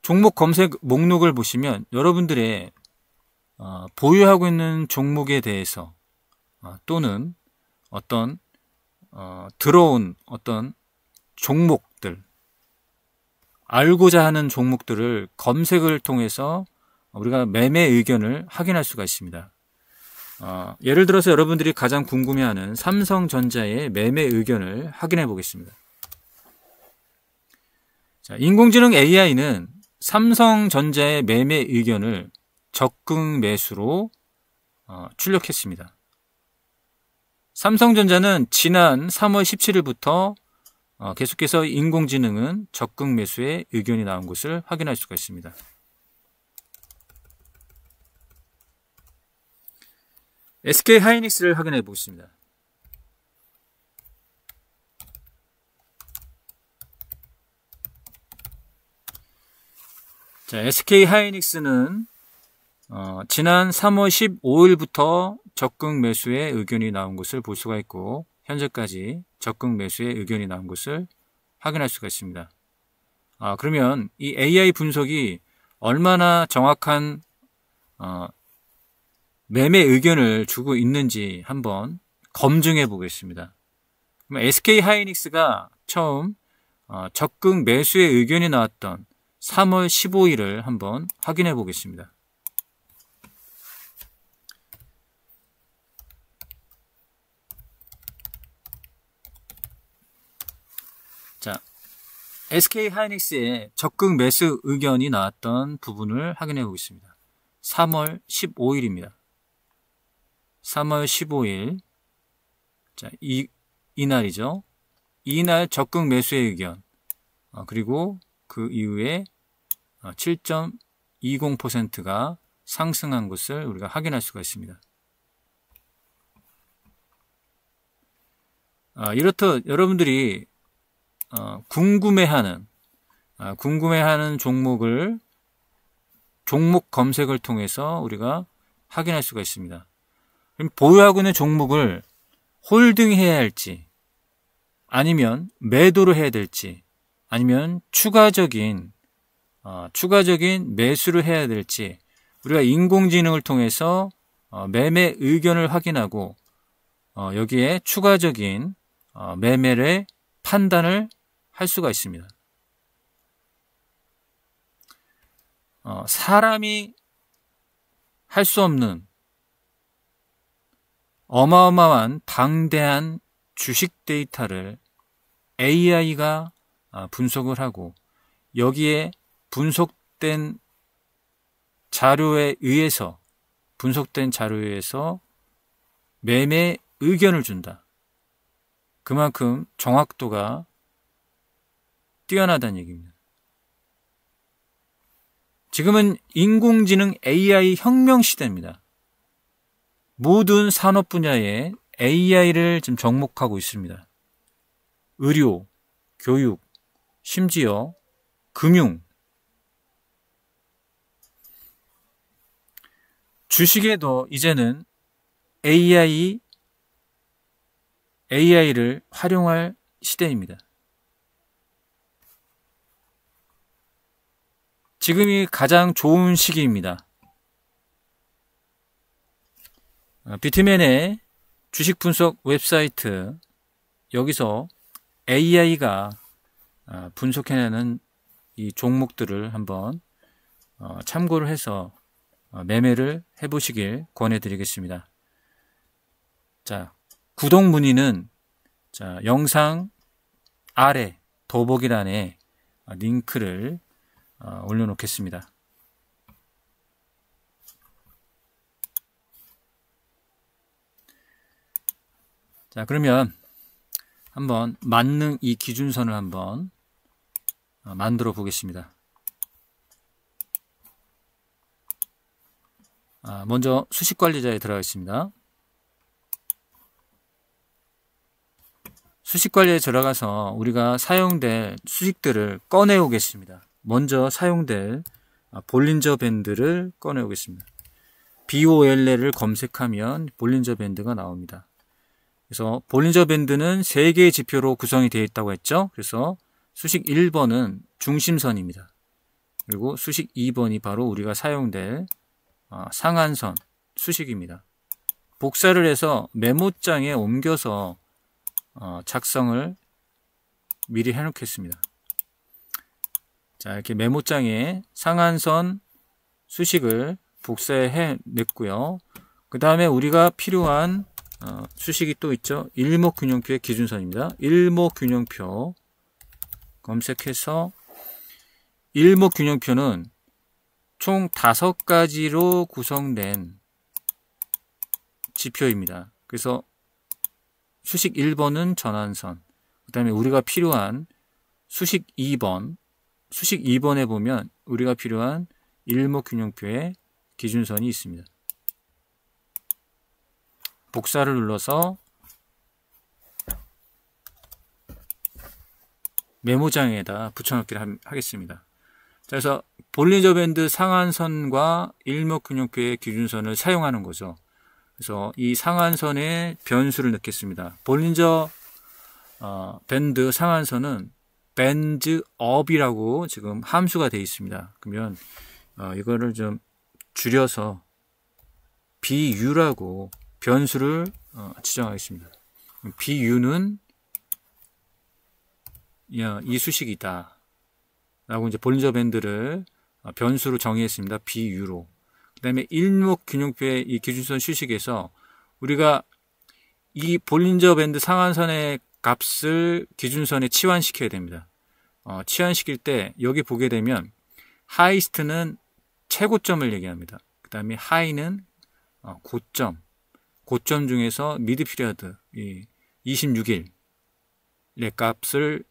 종목 검색 목록을 보시면 여러분들의 보유하고 있는 종목에 대해서 또는 어떤 들어온 어떤 종목들, 알고자 하는 종목들을 검색을 통해서 우리가 매매 의견을 확인할 수가 있습니다. 예를 들어서 여러분들이 가장 궁금해하는 삼성전자의 매매 의견을 확인해 보겠습니다. 자, 인공지능 AI는 삼성전자의 매매 의견을 적극 매수로 출력했습니다. 삼성전자는 지난 3월 17일부터 계속해서 인공지능은 적극 매수의 의견이 나온 것을 확인할 수가 있습니다. SK하이닉스를 확인해 보겠습니다. 자, SK하이닉스는 지난 3월 15일부터 적극 매수의 의견이 나온 것을 볼 수가 있고, 현재까지 적극 매수의 의견이 나온 것을 확인할 수가 있습니다. 그러면 이 AI 분석이 얼마나 정확한 매매 의견을 주고 있는지 한번 검증해 보겠습니다. SK 하이닉스가 처음 적극 매수의 의견이 나왔던 3월 15일을 한번 확인해 보겠습니다. 자, SK 하이닉스의 적극 매수 의견이 나왔던 부분을 확인해 보겠습니다. 3월 15일입니다. 3월 15일. 자, 이날이죠. 이날 적극 매수의 의견. 그리고 그 이후에 7.20%가 상승한 것을 우리가 확인할 수가 있습니다. 이렇듯 여러분들이 궁금해하는 종목을 종목 검색을 통해서 우리가 확인할 수가 있습니다. 그럼 보유하고 있는 종목을 홀딩해야 할지, 아니면 매도를 해야 될지, 아니면 추가적인 매수를 해야 될지, 우리가 인공지능을 통해서 매매 의견을 확인하고 여기에 추가적인 매매를 판단을 할 수가 있습니다. 사람이 할 수 없는 어마어마한 방대한 주식 데이터를 AI가 분석을 하고, 여기에 분석된 자료에 의해서 매매 의견을 준다. 그만큼 정확도가 뛰어나다는 얘기입니다. 지금은 인공지능 AI 혁명 시대입니다. 모든 산업 분야에 AI를 지금 접목하고 있습니다. 의료, 교육, 심지어 금융, 주식에도 이제는 AI를 활용할 시대입니다. 지금이 가장 좋은 시기입니다. 비트맨의 주식 분석 웹사이트, 여기서 AI가 분석해내는 이 종목들을 한번 참고를 해서 매매를 해보시길 권해드리겠습니다. 자, 구독 문의는 영상 아래 더보기란에 링크를 올려놓겠습니다. 자, 그러면 한번 만능 이 기준선을 한번 만들어 보겠습니다. 먼저 수식관리자에 들어가겠습니다. 수식관리에 들어가서 우리가 사용될 수식들을 꺼내오겠습니다. 먼저 사용될 볼린저 밴드를 꺼내오겠습니다. BOLL을 검색하면 볼린저 밴드가 나옵니다. 그래서 볼린저 밴드는 3개의 지표로 구성이 되어 있다고 했죠. 그래서 수식 1번은 중심선입니다. 그리고 수식 2번이 바로 우리가 사용될 상한선 수식입니다. 복사를 해서 메모장에 옮겨서 작성을 미리 해놓겠습니다. 자, 이렇게 메모장에 상한선 수식을 복사해 냈고요. 그 다음에 우리가 필요한 수식이 또 있죠. 일목균형표의 기준선입니다. 일목균형표 검색해서, 일목균형표는 총 5가지로 구성된 지표입니다. 그래서 수식 1번은 전환선, 그 다음에 우리가 필요한 수식 2번에 보면 우리가 필요한 일목균형표의 기준선이 있습니다. 복사를 눌러서 메모장에다 붙여넣기를 하겠습니다. 그래서 볼린저 밴드 상한선과 일목균형표의 기준선을 사용하는 거죠. 그래서 이 상한선에 변수를 넣겠습니다. 볼린저 밴드 상한선은 밴드업이라고 지금 함수가 되어 있습니다. 그러면 이거를 좀 줄여서 BU라고 변수를 지정하겠습니다. BU는 이 수식이다 라고 이제 볼린저 밴드를 변수로 정의했습니다. BU로. 그 다음에 일목균형표의 이 기준선 수식에서 우리가 이 볼린저 밴드 상한선의 값을 기준선에 치환시켜야 됩니다. 치환시킬 때 여기 보게 되면 하이스트는 최고점을 얘기합니다. 그 다음에 하이는 고점. 고점 중에서 미드 피리어드 26일의 값을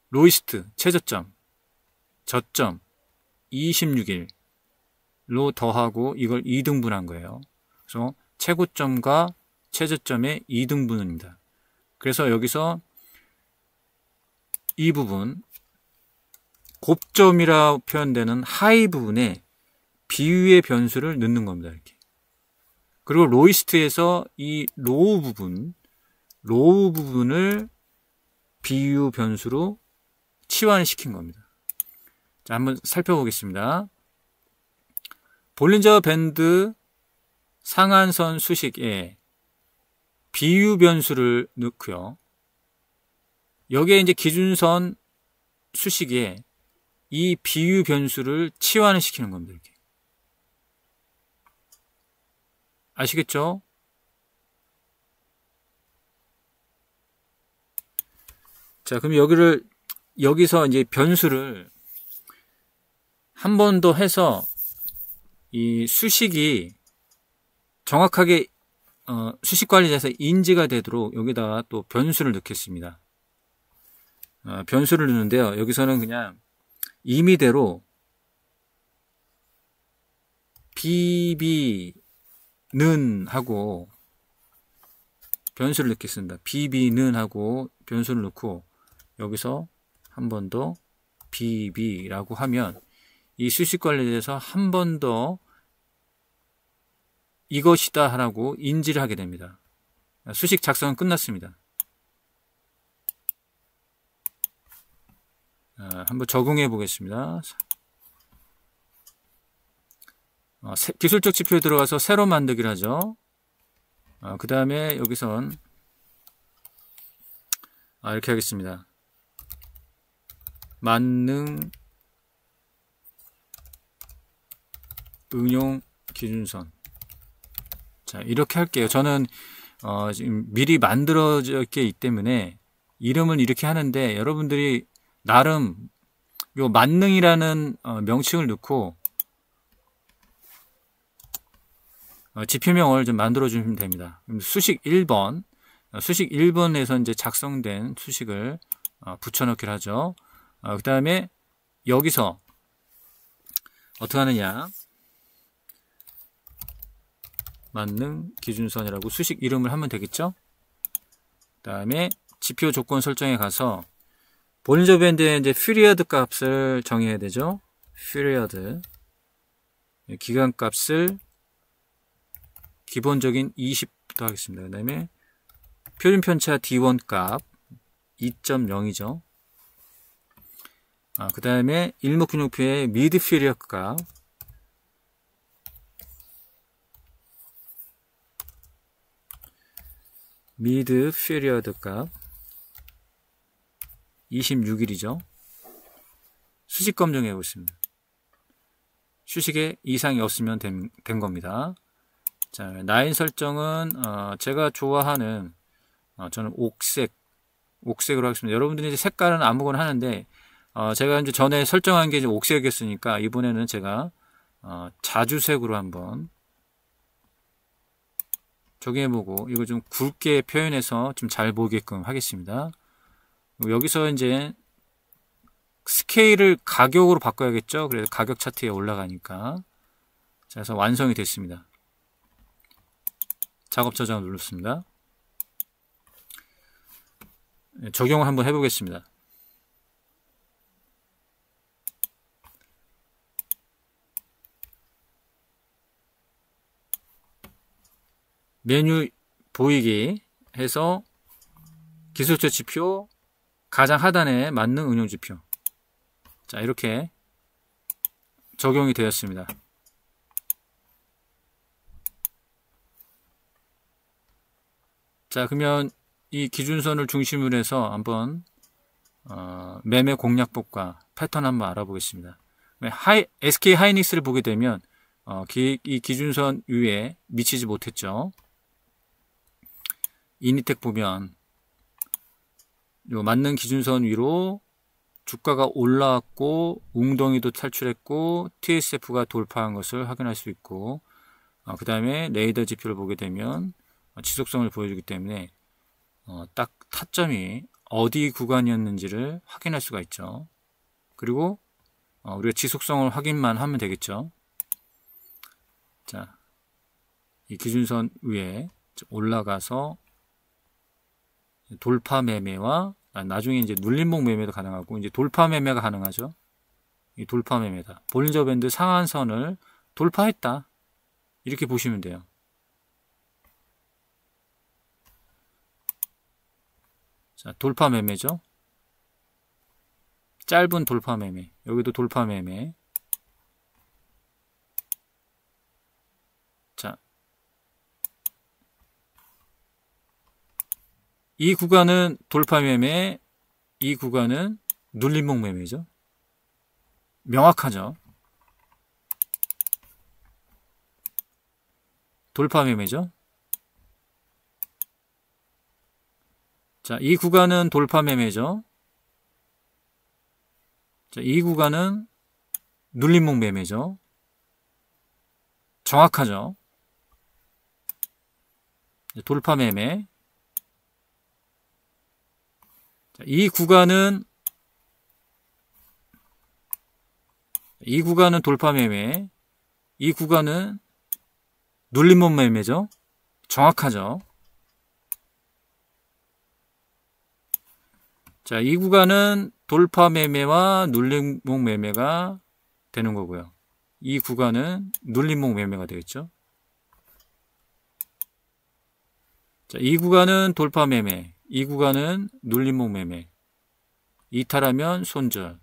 로이스트 최저점, 저점 26일로 더하고 이걸 2등분한 거예요. 그래서 최고점과 최저점의 2등분입니다. 그래서 여기서 이 부분 곱점이라고 표현되는 하이 부분에 비유의 변수를 넣는 겁니다. 이렇게. 그리고 로이스트에서 이 로우 부분을 비유 변수로 치환시킨 겁니다. 자, 한번 살펴보겠습니다. 볼린저 밴드 상한선 수식에 비유 변수를 넣고요. 여기에 이제 기준선 수식에 이 비유 변수를 치환을 시키는 겁니다. 이렇게. 아시겠죠? 자, 그럼 여기서 이제 변수를 한 번 더 해서 이 수식이 정확하게 수식 관리자에서 인지가 되도록 여기다가 또 변수를 넣겠습니다. 변수를 넣는데요. 여기서는 그냥 임의대로 BB는 하고 변수를 넣겠습니다. BB는 하고 변수를 넣고 여기서 한 번 더 BB라고 하면 이 수식 관리자에서 한 번 더 이것이다 하라고 인지를 하게 됩니다. 수식 작성은 끝났습니다. 한번 적용해 보겠습니다. 기술적 지표에 들어가서 새로 만들기를 하죠. 그 다음에 여기선 이렇게 하겠습니다. 만능 응용 기준선. 자, 이렇게 할게요. 저는 지금 미리 만들어져 있기 때문에 이름을 이렇게 하는데 여러분들이 나름 요 만능이라는 명칭을 넣고 지표명을 좀 만들어 주시면 됩니다. 수식 1번, 수식 1번에서 이제 작성된 수식을 붙여넣기를 하죠. 그 다음에 여기서 어떻게 하느냐, 만능 기준선이라고 수식 이름을 하면 되겠죠. 그 다음에 지표 조건 설정에 가서 볼린저 밴드의 이제 피리어드 값을 정해야 되죠. 피리어드 기간 값을 기본적인 20부터 하겠습니다. 그 다음에 표준 편차 D1 값 2.0이죠. 그 다음에 일목균형표의 미드 피리어드 값 미드 피리어드 값 26일이죠. 수식 검증해 보겠습니다. 수식에 이상이 없으면 된 겁니다. 자, 라인 설정은 제가 좋아하는 저는 옥색으로 하겠습니다. 여러분들이 이제 색깔은 아무거나 하는데 제가 이제 전에 설정한 게 이제 옥색이었으니까 이번에는 제가 자주색으로 한번 적용해보고 이거 좀 굵게 표현해서 좀 잘 보이게끔 하겠습니다. 여기서 이제 스케일을 가격으로 바꿔야겠죠. 그래서 가격 차트에 올라가니까. 자, 그래서 완성이 됐습니다. 작업 저장을 눌렀습니다. 적용을 한번 해보겠습니다. 메뉴 보이기 해서 기술적 지표 가장 하단에 맞는 응용 지표. 자, 이렇게 적용이 되었습니다. 자, 그러면 이 기준선을 중심으로 해서 한번 매매 공략법과 패턴 한번 알아보겠습니다. SK 하이닉스를 보게 되면 이 기준선 위에 미치지 못했죠. 이니텍 보면 요 맞는 기준선 위로 주가가 올라왔고 웅덩이도 탈출했고 TSF가 돌파한 것을 확인할 수 있고, 그 다음에 레이더 지표를 보게 되면 지속성을 보여주기 때문에 딱 타점이 어디 구간이었는지를 확인할 수가 있죠. 그리고 우리가 지속성을 확인만 하면 되겠죠. 자, 이 기준선 위에 올라가서 돌파 매매와 나중에 이제 눌림목 매매도 가능하고, 이제 돌파 매매가 가능하죠. 이 돌파 매매다. 볼린저 밴드 상한선을 돌파했다. 이렇게 보시면 돼요. 자, 돌파 매매죠. 짧은 돌파 매매. 여기도 돌파 매매. 자, 이 구간은 돌파 매매, 이 구간은 눌림목 매매죠. 명확하죠. 돌파 매매죠. 자, 이 구간은 돌파 매매죠. 자, 이 구간은 눌림목 매매죠. 정확하죠. 돌파 매매. 자, 이 구간은 돌파 매매, 이 구간은 눌림목 매매죠. 정확하죠. 자, 이 구간은 돌파 매매와 눌림목 매매가 되는 거고요. 이 구간은 눌림목 매매가 되겠죠. 자, 이 구간은 돌파 매매, 이 구간은 눌림목 매매. 이탈하면 손절.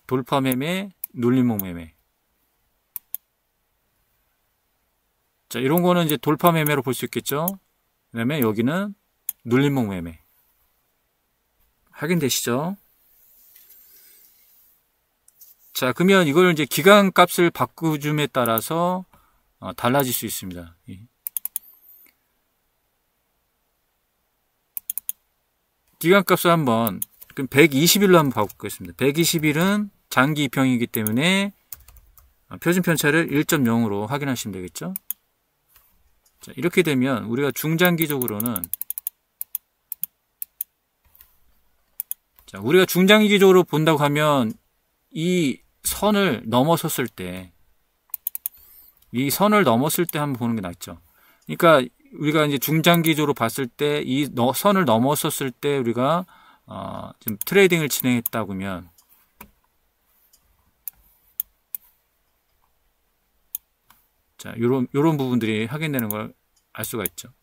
돌파 매매, 눌림목 매매. 자, 이런 거는 이제 돌파 매매로 볼 수 있겠죠. 그 다음에 여기는 눌림목 매매. 확인되시죠? 자, 그러면 이걸 이제 기간값을 바꾸줌에 따라서 달라질 수 있습니다. 기간값을 한번 그럼 120일로 한번 바꾸겠습니다. 120일은 장기 입형이기 때문에 표준 편차를 1.0으로 확인하시면 되겠죠. 자, 이렇게 되면 우리가 중장기적으로는, 자, 우리가 중장기적으로 본다고 하면 이 선을 넘어섰을 때, 이 선을 넘었을 때 한번 보는 게 낫죠. 그러니까 우리가 이제 중장기적으로 봤을 때 이 선을 넘었었을 때 우리가 지금 트레이딩을 진행했다고 하면, 자, 요런 부분들이 확인되는 걸 알 수가 있죠.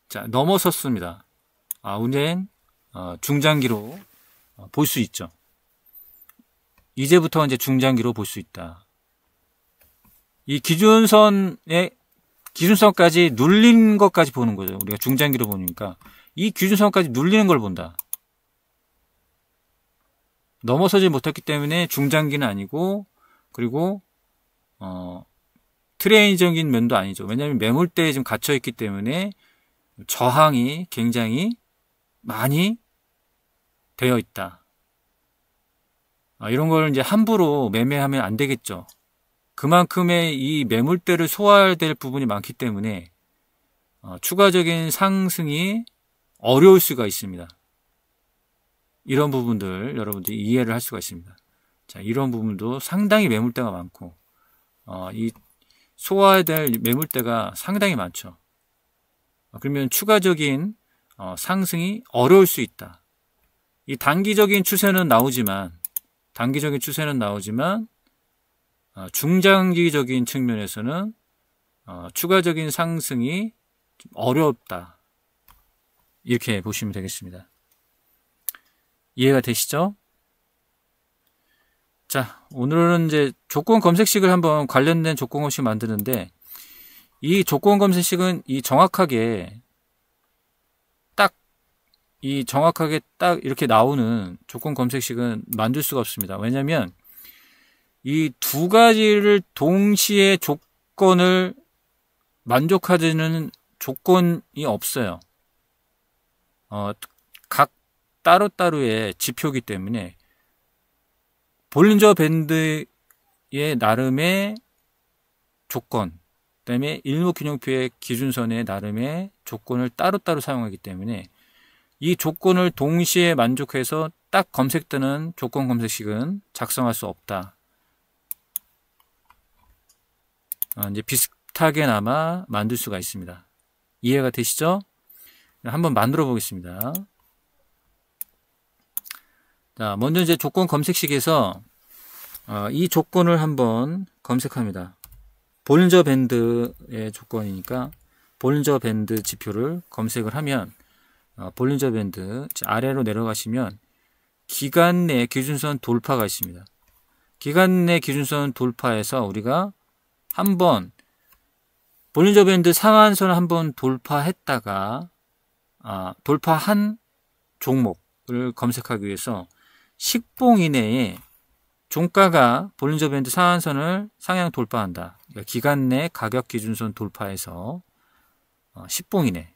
자, 넘어섰습니다. 우리는 중장기로 볼 수 있죠. 이제부터 이제 중장기로 볼 수 있다. 이 기준선까지 눌린 것까지 보는 거죠. 우리가 중장기로 보니까 이 기준선까지 눌리는 걸 본다. 넘어서지 못했기 때문에 중장기는 아니고, 그리고 트레이딩적인 면도 아니죠. 왜냐하면 매물대에 지금 갇혀 있기 때문에 저항이 굉장히 많이 되어 있다. 이런 걸 이제 함부로 매매하면 안 되겠죠. 그만큼의 이 매물대를 소화될 부분이 많기 때문에 추가적인 상승이 어려울 수가 있습니다. 이런 부분들 여러분들이 이해를 할 수가 있습니다. 자, 이런 부분도 상당히 매물대가 많고 이 소화해야 될 매물대가 상당히 많죠. 그러면 추가적인 상승이 어려울 수 있다. 이 단기적인 추세는 나오지만 중장기적인 측면에서는 추가적인 상승이 좀 어렵다. 이렇게 보시면 되겠습니다. 이해가 되시죠? 자, 오늘은 이제 조건 검색식을 한번 관련된 조건 검색 만드는데, 이 조건 검색식은 정확하게 딱 이렇게 나오는 조건 검색식은 만들 수가 없습니다. 왜냐면 이 두 가지를 동시에 조건을 만족하는 조건이 없어요. 각 따로따로의 지표이기 때문에 볼린저 밴드의 나름의 조건, 그다음에 일목균형표의 기준선의 나름의 조건을 따로따로 사용하기 때문에 이 조건을 동시에 만족해서 딱 검색되는 조건 검색식은 작성할 수 없다. 이제 비슷하게나마 만들 수가 있습니다. 이해가 되시죠? 한번 만들어 보겠습니다. 자, 먼저 이제 조건 검색식에서 이 조건을 한번 검색합니다. 볼린저 밴드의 조건이니까 볼린저 밴드 지표를 검색을 하면 볼린저 밴드 아래로 내려가시면 기간 내 기준선 돌파가 있습니다. 기간 내 기준선 돌파에서 우리가 한번 볼린저 밴드 상한선을 한번 돌파했다가 돌파한 종목을 검색하기 위해서 10봉 이내에 종가가 볼린저 밴드 상한선을 상향 돌파한다. 그러니까 기간 내 가격 기준선 돌파해서 10봉 이내.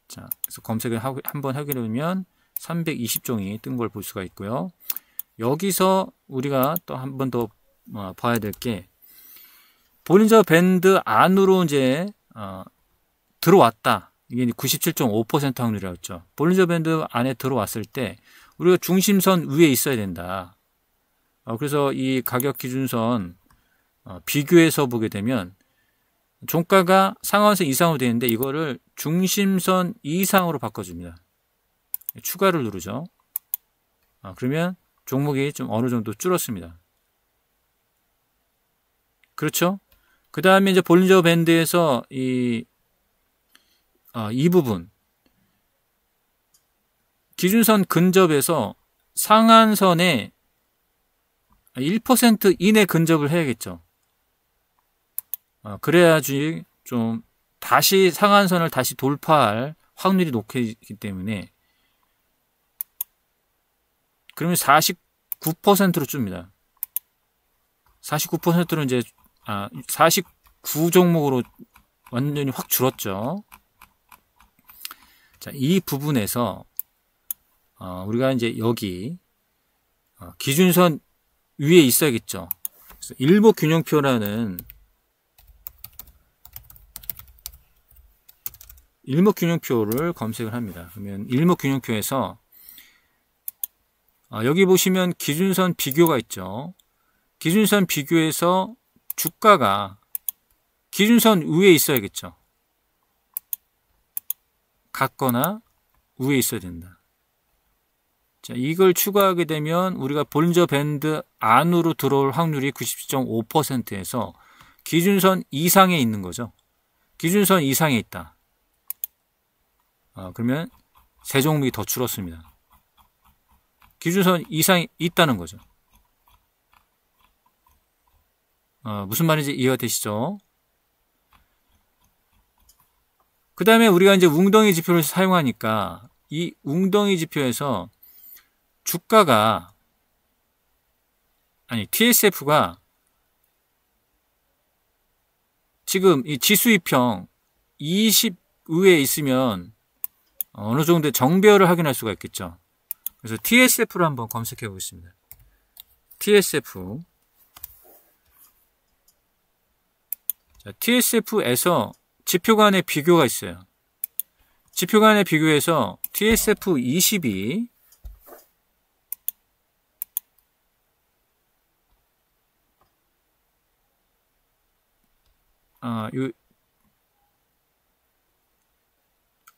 자, 그래서 검색을 한번 하게 되면 320종이 뜬 걸 볼 수가 있고요. 여기서 우리가 또 한 번 더 봐야 될 게 볼린저 밴드 안으로 이제 들어왔다. 이게 97.5% 확률이었죠. 볼린저 밴드 안에 들어왔을 때 우리가 중심선 위에 있어야 된다. 그래서 이 가격 기준선 비교해서 보게 되면 종가가 상한선 이상으로 되는데 이거를 중심선 이상으로 바꿔줍니다. 추가를 누르죠. 그러면 종목이 좀 어느 정도 줄었습니다. 그렇죠? 그 다음에 이제 볼린저 밴드에서 이 부분 기준선 근접에서 상한선에 1% 이내 근접을 해야겠죠. 그래야지 좀 다시 상한선을 다시 돌파할 확률이 높기 때문에 그러면 49%로 줍니다. 49%로 이제 49 종목으로 완전히 확 줄었죠. 자, 이 부분에서 우리가 이제 여기 기준선 위에 있어야겠죠. 그래서 일목균형표라는 일목균형표를 검색을 합니다. 그러면 일목균형표에서 여기 보시면 기준선 비교가 있죠. 기준선 비교에서 주가가 기준선 위에 있어야겠죠. 같거나 위에 있어야 된다. 자, 이걸 추가하게 되면 우리가 볼린저 밴드 안으로 들어올 확률이 97.5%에서 기준선 이상에 있는 거죠. 기준선 이상에 있다. 그러면 세 종목이 더 줄었습니다. 기준선 이상에 있다는 거죠. 무슨 말인지 이해가 되시죠? 그 다음에 우리가 이제 웅덩이 지표를 사용하니까 이 웅덩이 지표에서 주가가 TSF가 지금 이 지수이평 20 위에 있으면 어느 정도의 정배열을 확인할 수가 있겠죠. 그래서 TSF를 한번 검색해 보겠습니다. TSF. 자, TSF에서 지표 간의 비교가 있어요. 지표 간의 비교에서 TSF 20이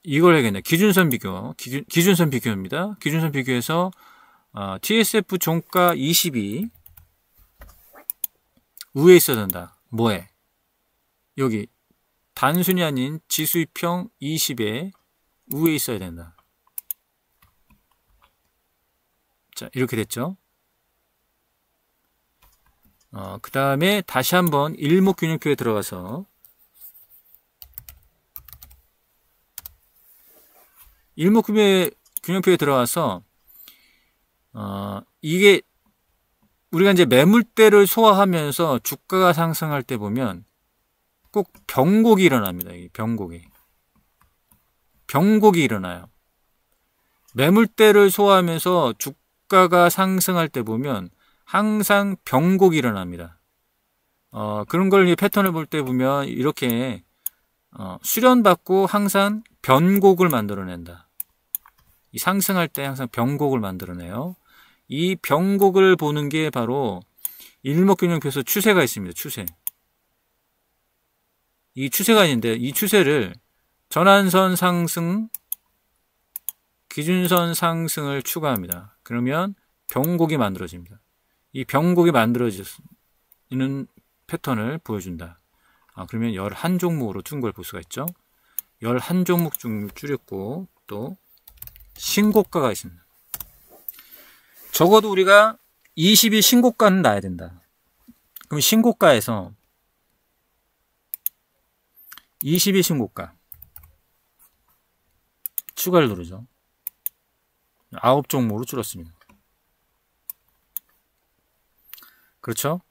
이걸 해야겠네. 기준선 비교. 기준선 비교입니다. 기준선 비교에서 TSF 종가 20이 우에 있어야 된다. 뭐에? 여기 단순이 아닌 지수입형 20에 우에 있어야 된다. 자, 이렇게 됐죠. 그 다음에 다시 한번 일목균형표에 들어가서 일목균형표에 들어가서 이게 우리가 이제 매물대를 소화하면서 주가가 상승할 때 보면 꼭 병곡이 일어납니다. 이 병곡이 일어나요. 매물대를 소화하면서 주가가 상승할 때 보면 항상 병곡이 일어납니다. 그런 걸 패턴을 볼 때 보면 이렇게 수련받고 항상 변곡을 만들어낸다. 이 상승할 때 항상 병곡을 만들어내요. 이 병곡을 보는 게 바로 일목균형표에서 추세가 있습니다. 이 추세가 있는데 이 추세를 전환선 상승, 기준선 상승을 추가합니다. 그러면 병곡이 만들어집니다. 이 병곡이 만들어지는 패턴을 보여준다. 그러면 11종목으로 준 걸 볼 수가 있죠. 11종목 중 줄였고 또 신고가가 있습니다. 적어도 우리가 20일 신고가는 나야 된다. 그럼 신고가에서 20일 신고가 추가를 누르죠. 9종목으로 줄었습니다. 그렇죠?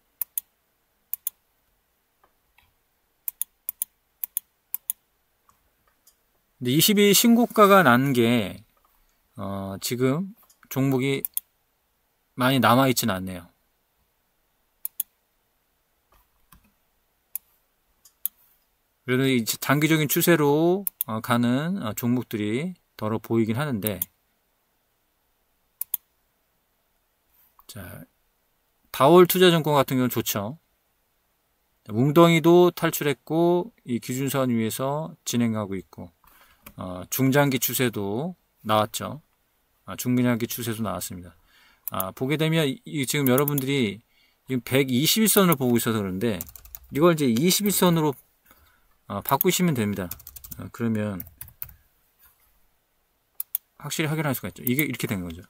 근데 20일 신고가가 난 게 지금 종목이 많이 남아있지는 않네요. 그래도 이 장기적인 추세로 가는 종목들이 더러 보이긴 하는데, 자, 다올 투자증권 같은 경우는 좋죠. 웅덩이도 탈출했고 이 기준선 위에서 진행하고 있고 중장기 추세도 나왔죠. 중장기 추세도 나왔습니다. 보게 되면 지금 여러분들이 지금 121선을 보고 있어서 그런데 이걸 이제 21선으로 바꾸시면 됩니다. 그러면 확실히 확인할 수가 있죠. 이게 이렇게 된 거죠.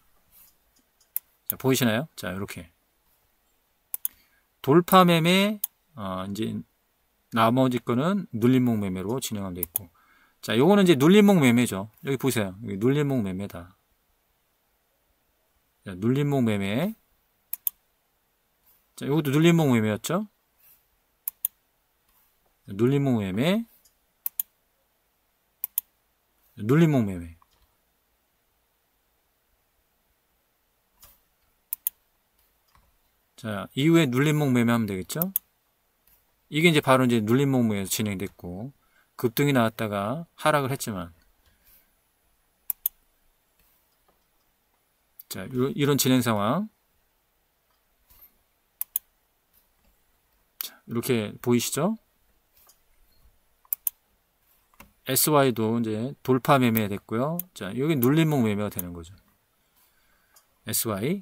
자, 보이시나요? 자, 이렇게 돌파 매매, 이제 나머지 거는 눌림목 매매로 진행하면 돼 있고, 자, 요거는 이제 눌림목 매매죠. 여기 보세요. 여기 눌림목 매매다. 자, 눌림목 매매. 자, 요것도 눌림목 매매였죠. 눌림목 매매, 눌림목 매매. 자, 이후에 눌림목 매매하면 되겠죠? 이게 이제 바로 이제 눌림목 매매에서 진행됐고, 급등이 나왔다가 하락을 했지만, 자, 이런 진행 상황. 자, 이렇게 보이시죠? SY도 이제 돌파 매매 됐고요. 자, 여기 눌림목 매매가 되는 거죠. SY.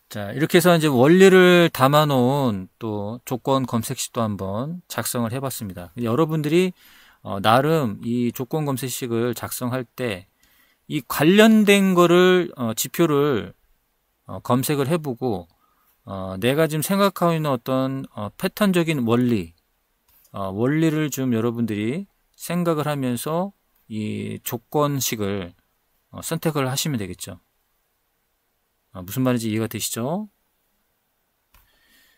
자, 이렇게 해서 이제 원리를 담아 놓은 또 조건 검색식도 한번 작성을 해 봤습니다. 여러분들이 나름 이 조건 검색식을 작성할 때 이 관련된 거를 지표를 검색을 해 보고 내가 지금 생각하고 있는 어떤 패턴적인 원리를 좀 여러분들이 생각을 하면서 이 조건식을 선택을 하시면 되겠죠. 무슨 말인지 이해가 되시죠?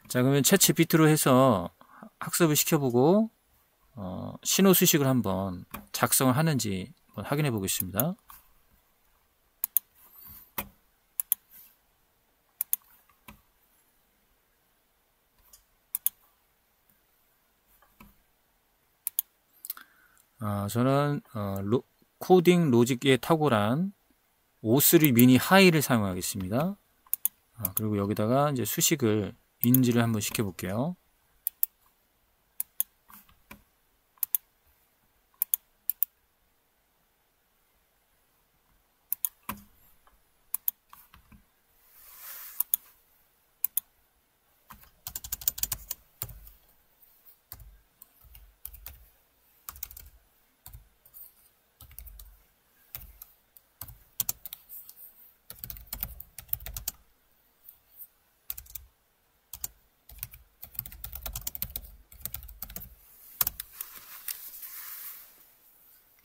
자, 그러면 챗GPT로 해서 학습을 시켜보고 신호 수식을 한번 작성을 하는지 한번 확인해 보겠습니다. 저는 코딩 로직에 탁월한 O3 미니 하이를 사용하겠습니다. 그리고 여기다가 이제 수식을 인지를 한번 시켜 볼게요.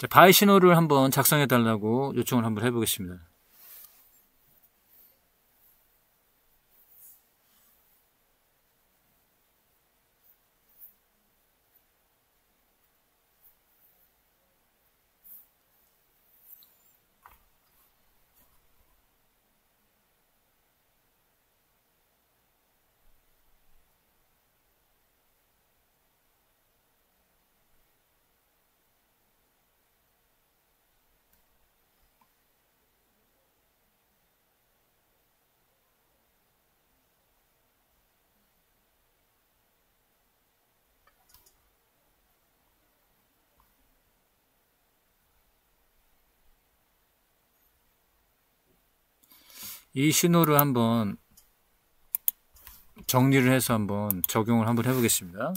자, 바이 신호를 한번 작성해 달라고 요청을 한번 해보겠습니다. 이 신호를 한번 정리를 해서 한번 적용을 한번 해보겠습니다.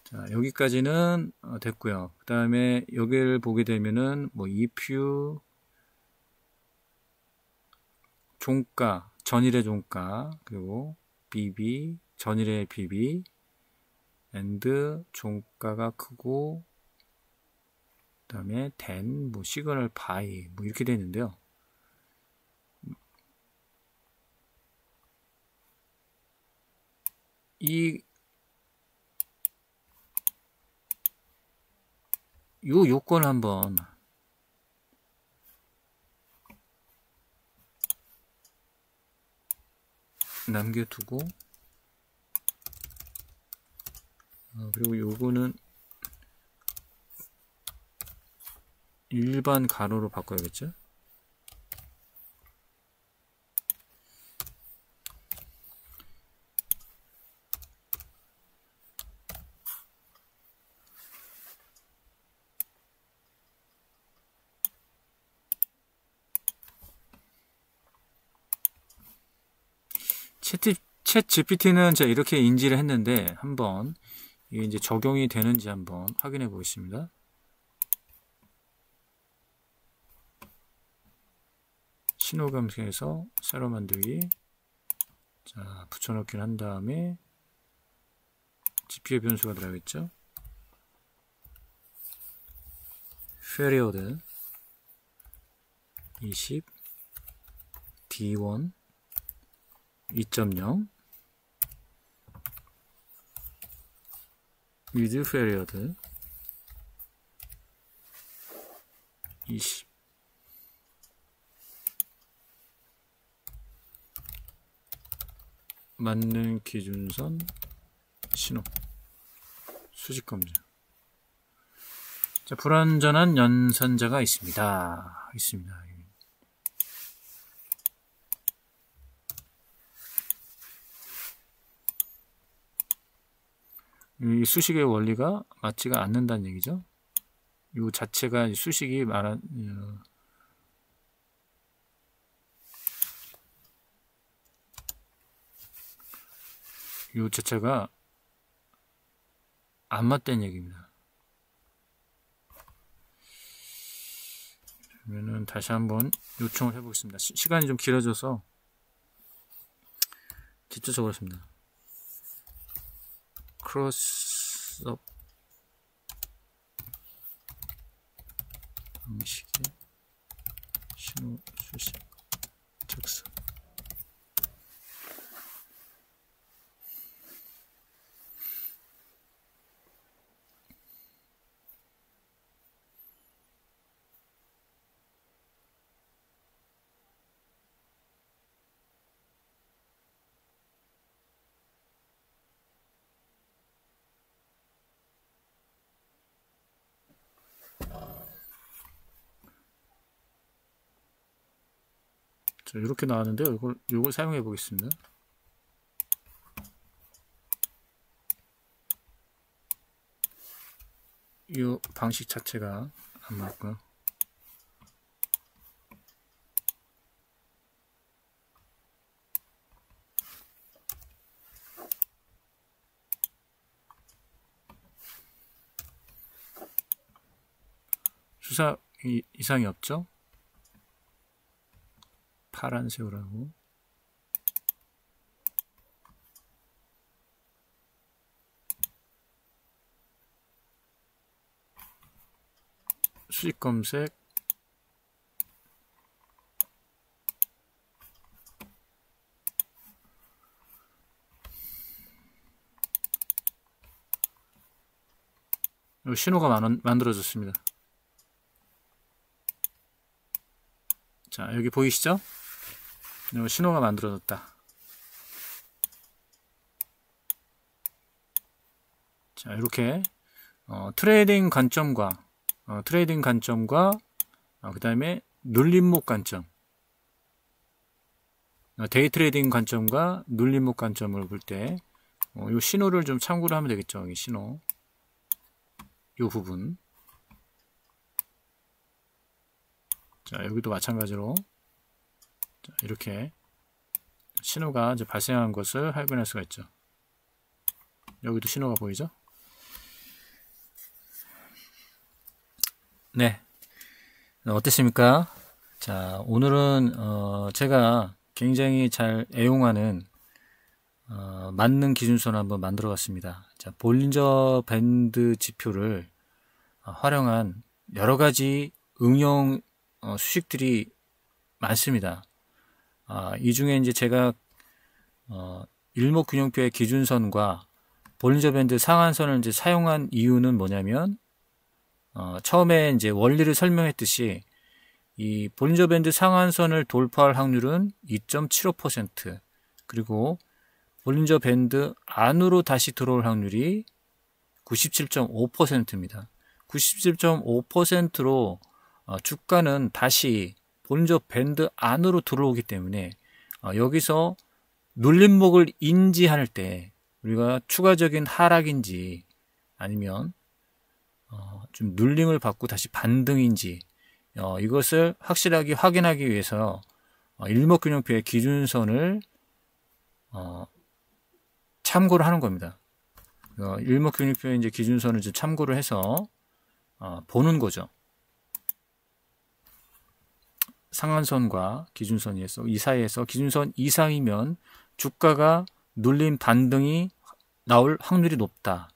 자, 여기까지는 됐고요. 그 다음에 여기를 보게 되면은 뭐 if 종가, 전일의 종가, 그리고 BB, 전일의 BB, and 종가가 크고, 그 다음에 then, 뭐 시그널 바이, 뭐 이렇게 되어 있는데요. 요 요건을 한번 남겨두고, 그리고 요거는 일반 가로로 바꿔야겠죠? 챗 GPT는 제가 이렇게 인지를 했는데 한번 이게 이제 적용이 되는지 한번 확인해 보겠습니다. 신호 감지해서 새로 만들기. 자, 붙여넣기를 한 다음에 GPU 변수가 들어가겠죠. period 20 D1 2.0 with period 20 맞는 기준선 신호 수직 검증. 자, 불완전한 연산자가 있습니다. 이 수식의 원리가 맞지가 않는다는 얘기죠. 이 자체가 수식이 말한 이 자체가 안 맞다는 얘기입니다. 그러면은 다시 한번 요청을 해보겠습니다. 시간이 좀 길어져서 직접 적었습니다. 크로스업 방식의 신호 수식 작성. 자, 이렇게 나왔는데요. 이걸 사용해 보겠습니다. 이 방식 자체가 안 맞고요. 수사 이상이 없죠? 파란색으로 수직 검색. 신호가 만들어졌습니다. 자, 여기 보이시죠? 신호가 만들어졌다. 자, 이렇게 트레이딩 관점과 그 다음에 눌림목 관점, 데이 트레이딩 관점과 눌림목 관점을 볼 때 이 신호를 좀 참고를 하면 되겠죠. 여기 신호, 이 부분. 자, 여기도 마찬가지로 자, 이렇게 신호가 이제 발생한 것을 확인할 수가 있죠. 여기도 신호가 보이죠? 네, 어땠습니까? 자, 오늘은 제가 굉장히 잘 애용하는 만능 기준선을 한번 만들어 봤습니다. 자, 볼린저 밴드 지표를 활용한 여러 가지 응용 수식들이 많습니다. 이 중에 이제 제가 일목균형표의 기준선과 볼린저 밴드 상한선을 이제 사용한 이유는 뭐냐면, 처음에 이제 원리를 설명했듯이 이 볼린저 밴드 상한선을 돌파할 확률은 2.75%, 그리고 볼린저 밴드 안으로 다시 들어올 확률이 97.5%입니다. 97.5%로 주가는 다시 볼린저 밴드 안으로 들어오기 때문에 여기서 눌림목을 인지할 때 우리가 추가적인 하락인지 아니면 좀 눌림을 받고 다시 반등인지 이것을 확실하게 확인하기 위해서 일목균형표의 기준선을 참고를 하는 겁니다. 일목균형표의 이제 기준선을 이제 참고를 해서 보는 거죠. 상한선과 기준선에서 이 사이에서 기준선 이상이면 주가가 눌림 반등이 나올 확률이 높다.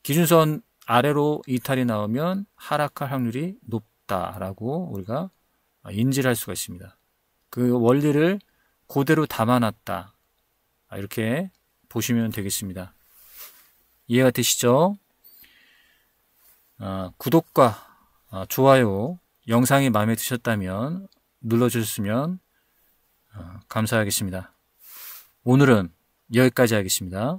기준선 아래로 이탈이 나오면 하락할 확률이 높다라고 우리가 인지를 할 수가 있습니다. 그 원리를 그대로 담아놨다. 이렇게 보시면 되겠습니다. 이해가 되시죠? 구독과 좋아요, 영상이 마음에 드셨다면 눌러주셨으면 감사하겠습니다. 오늘은 여기까지 하겠습니다.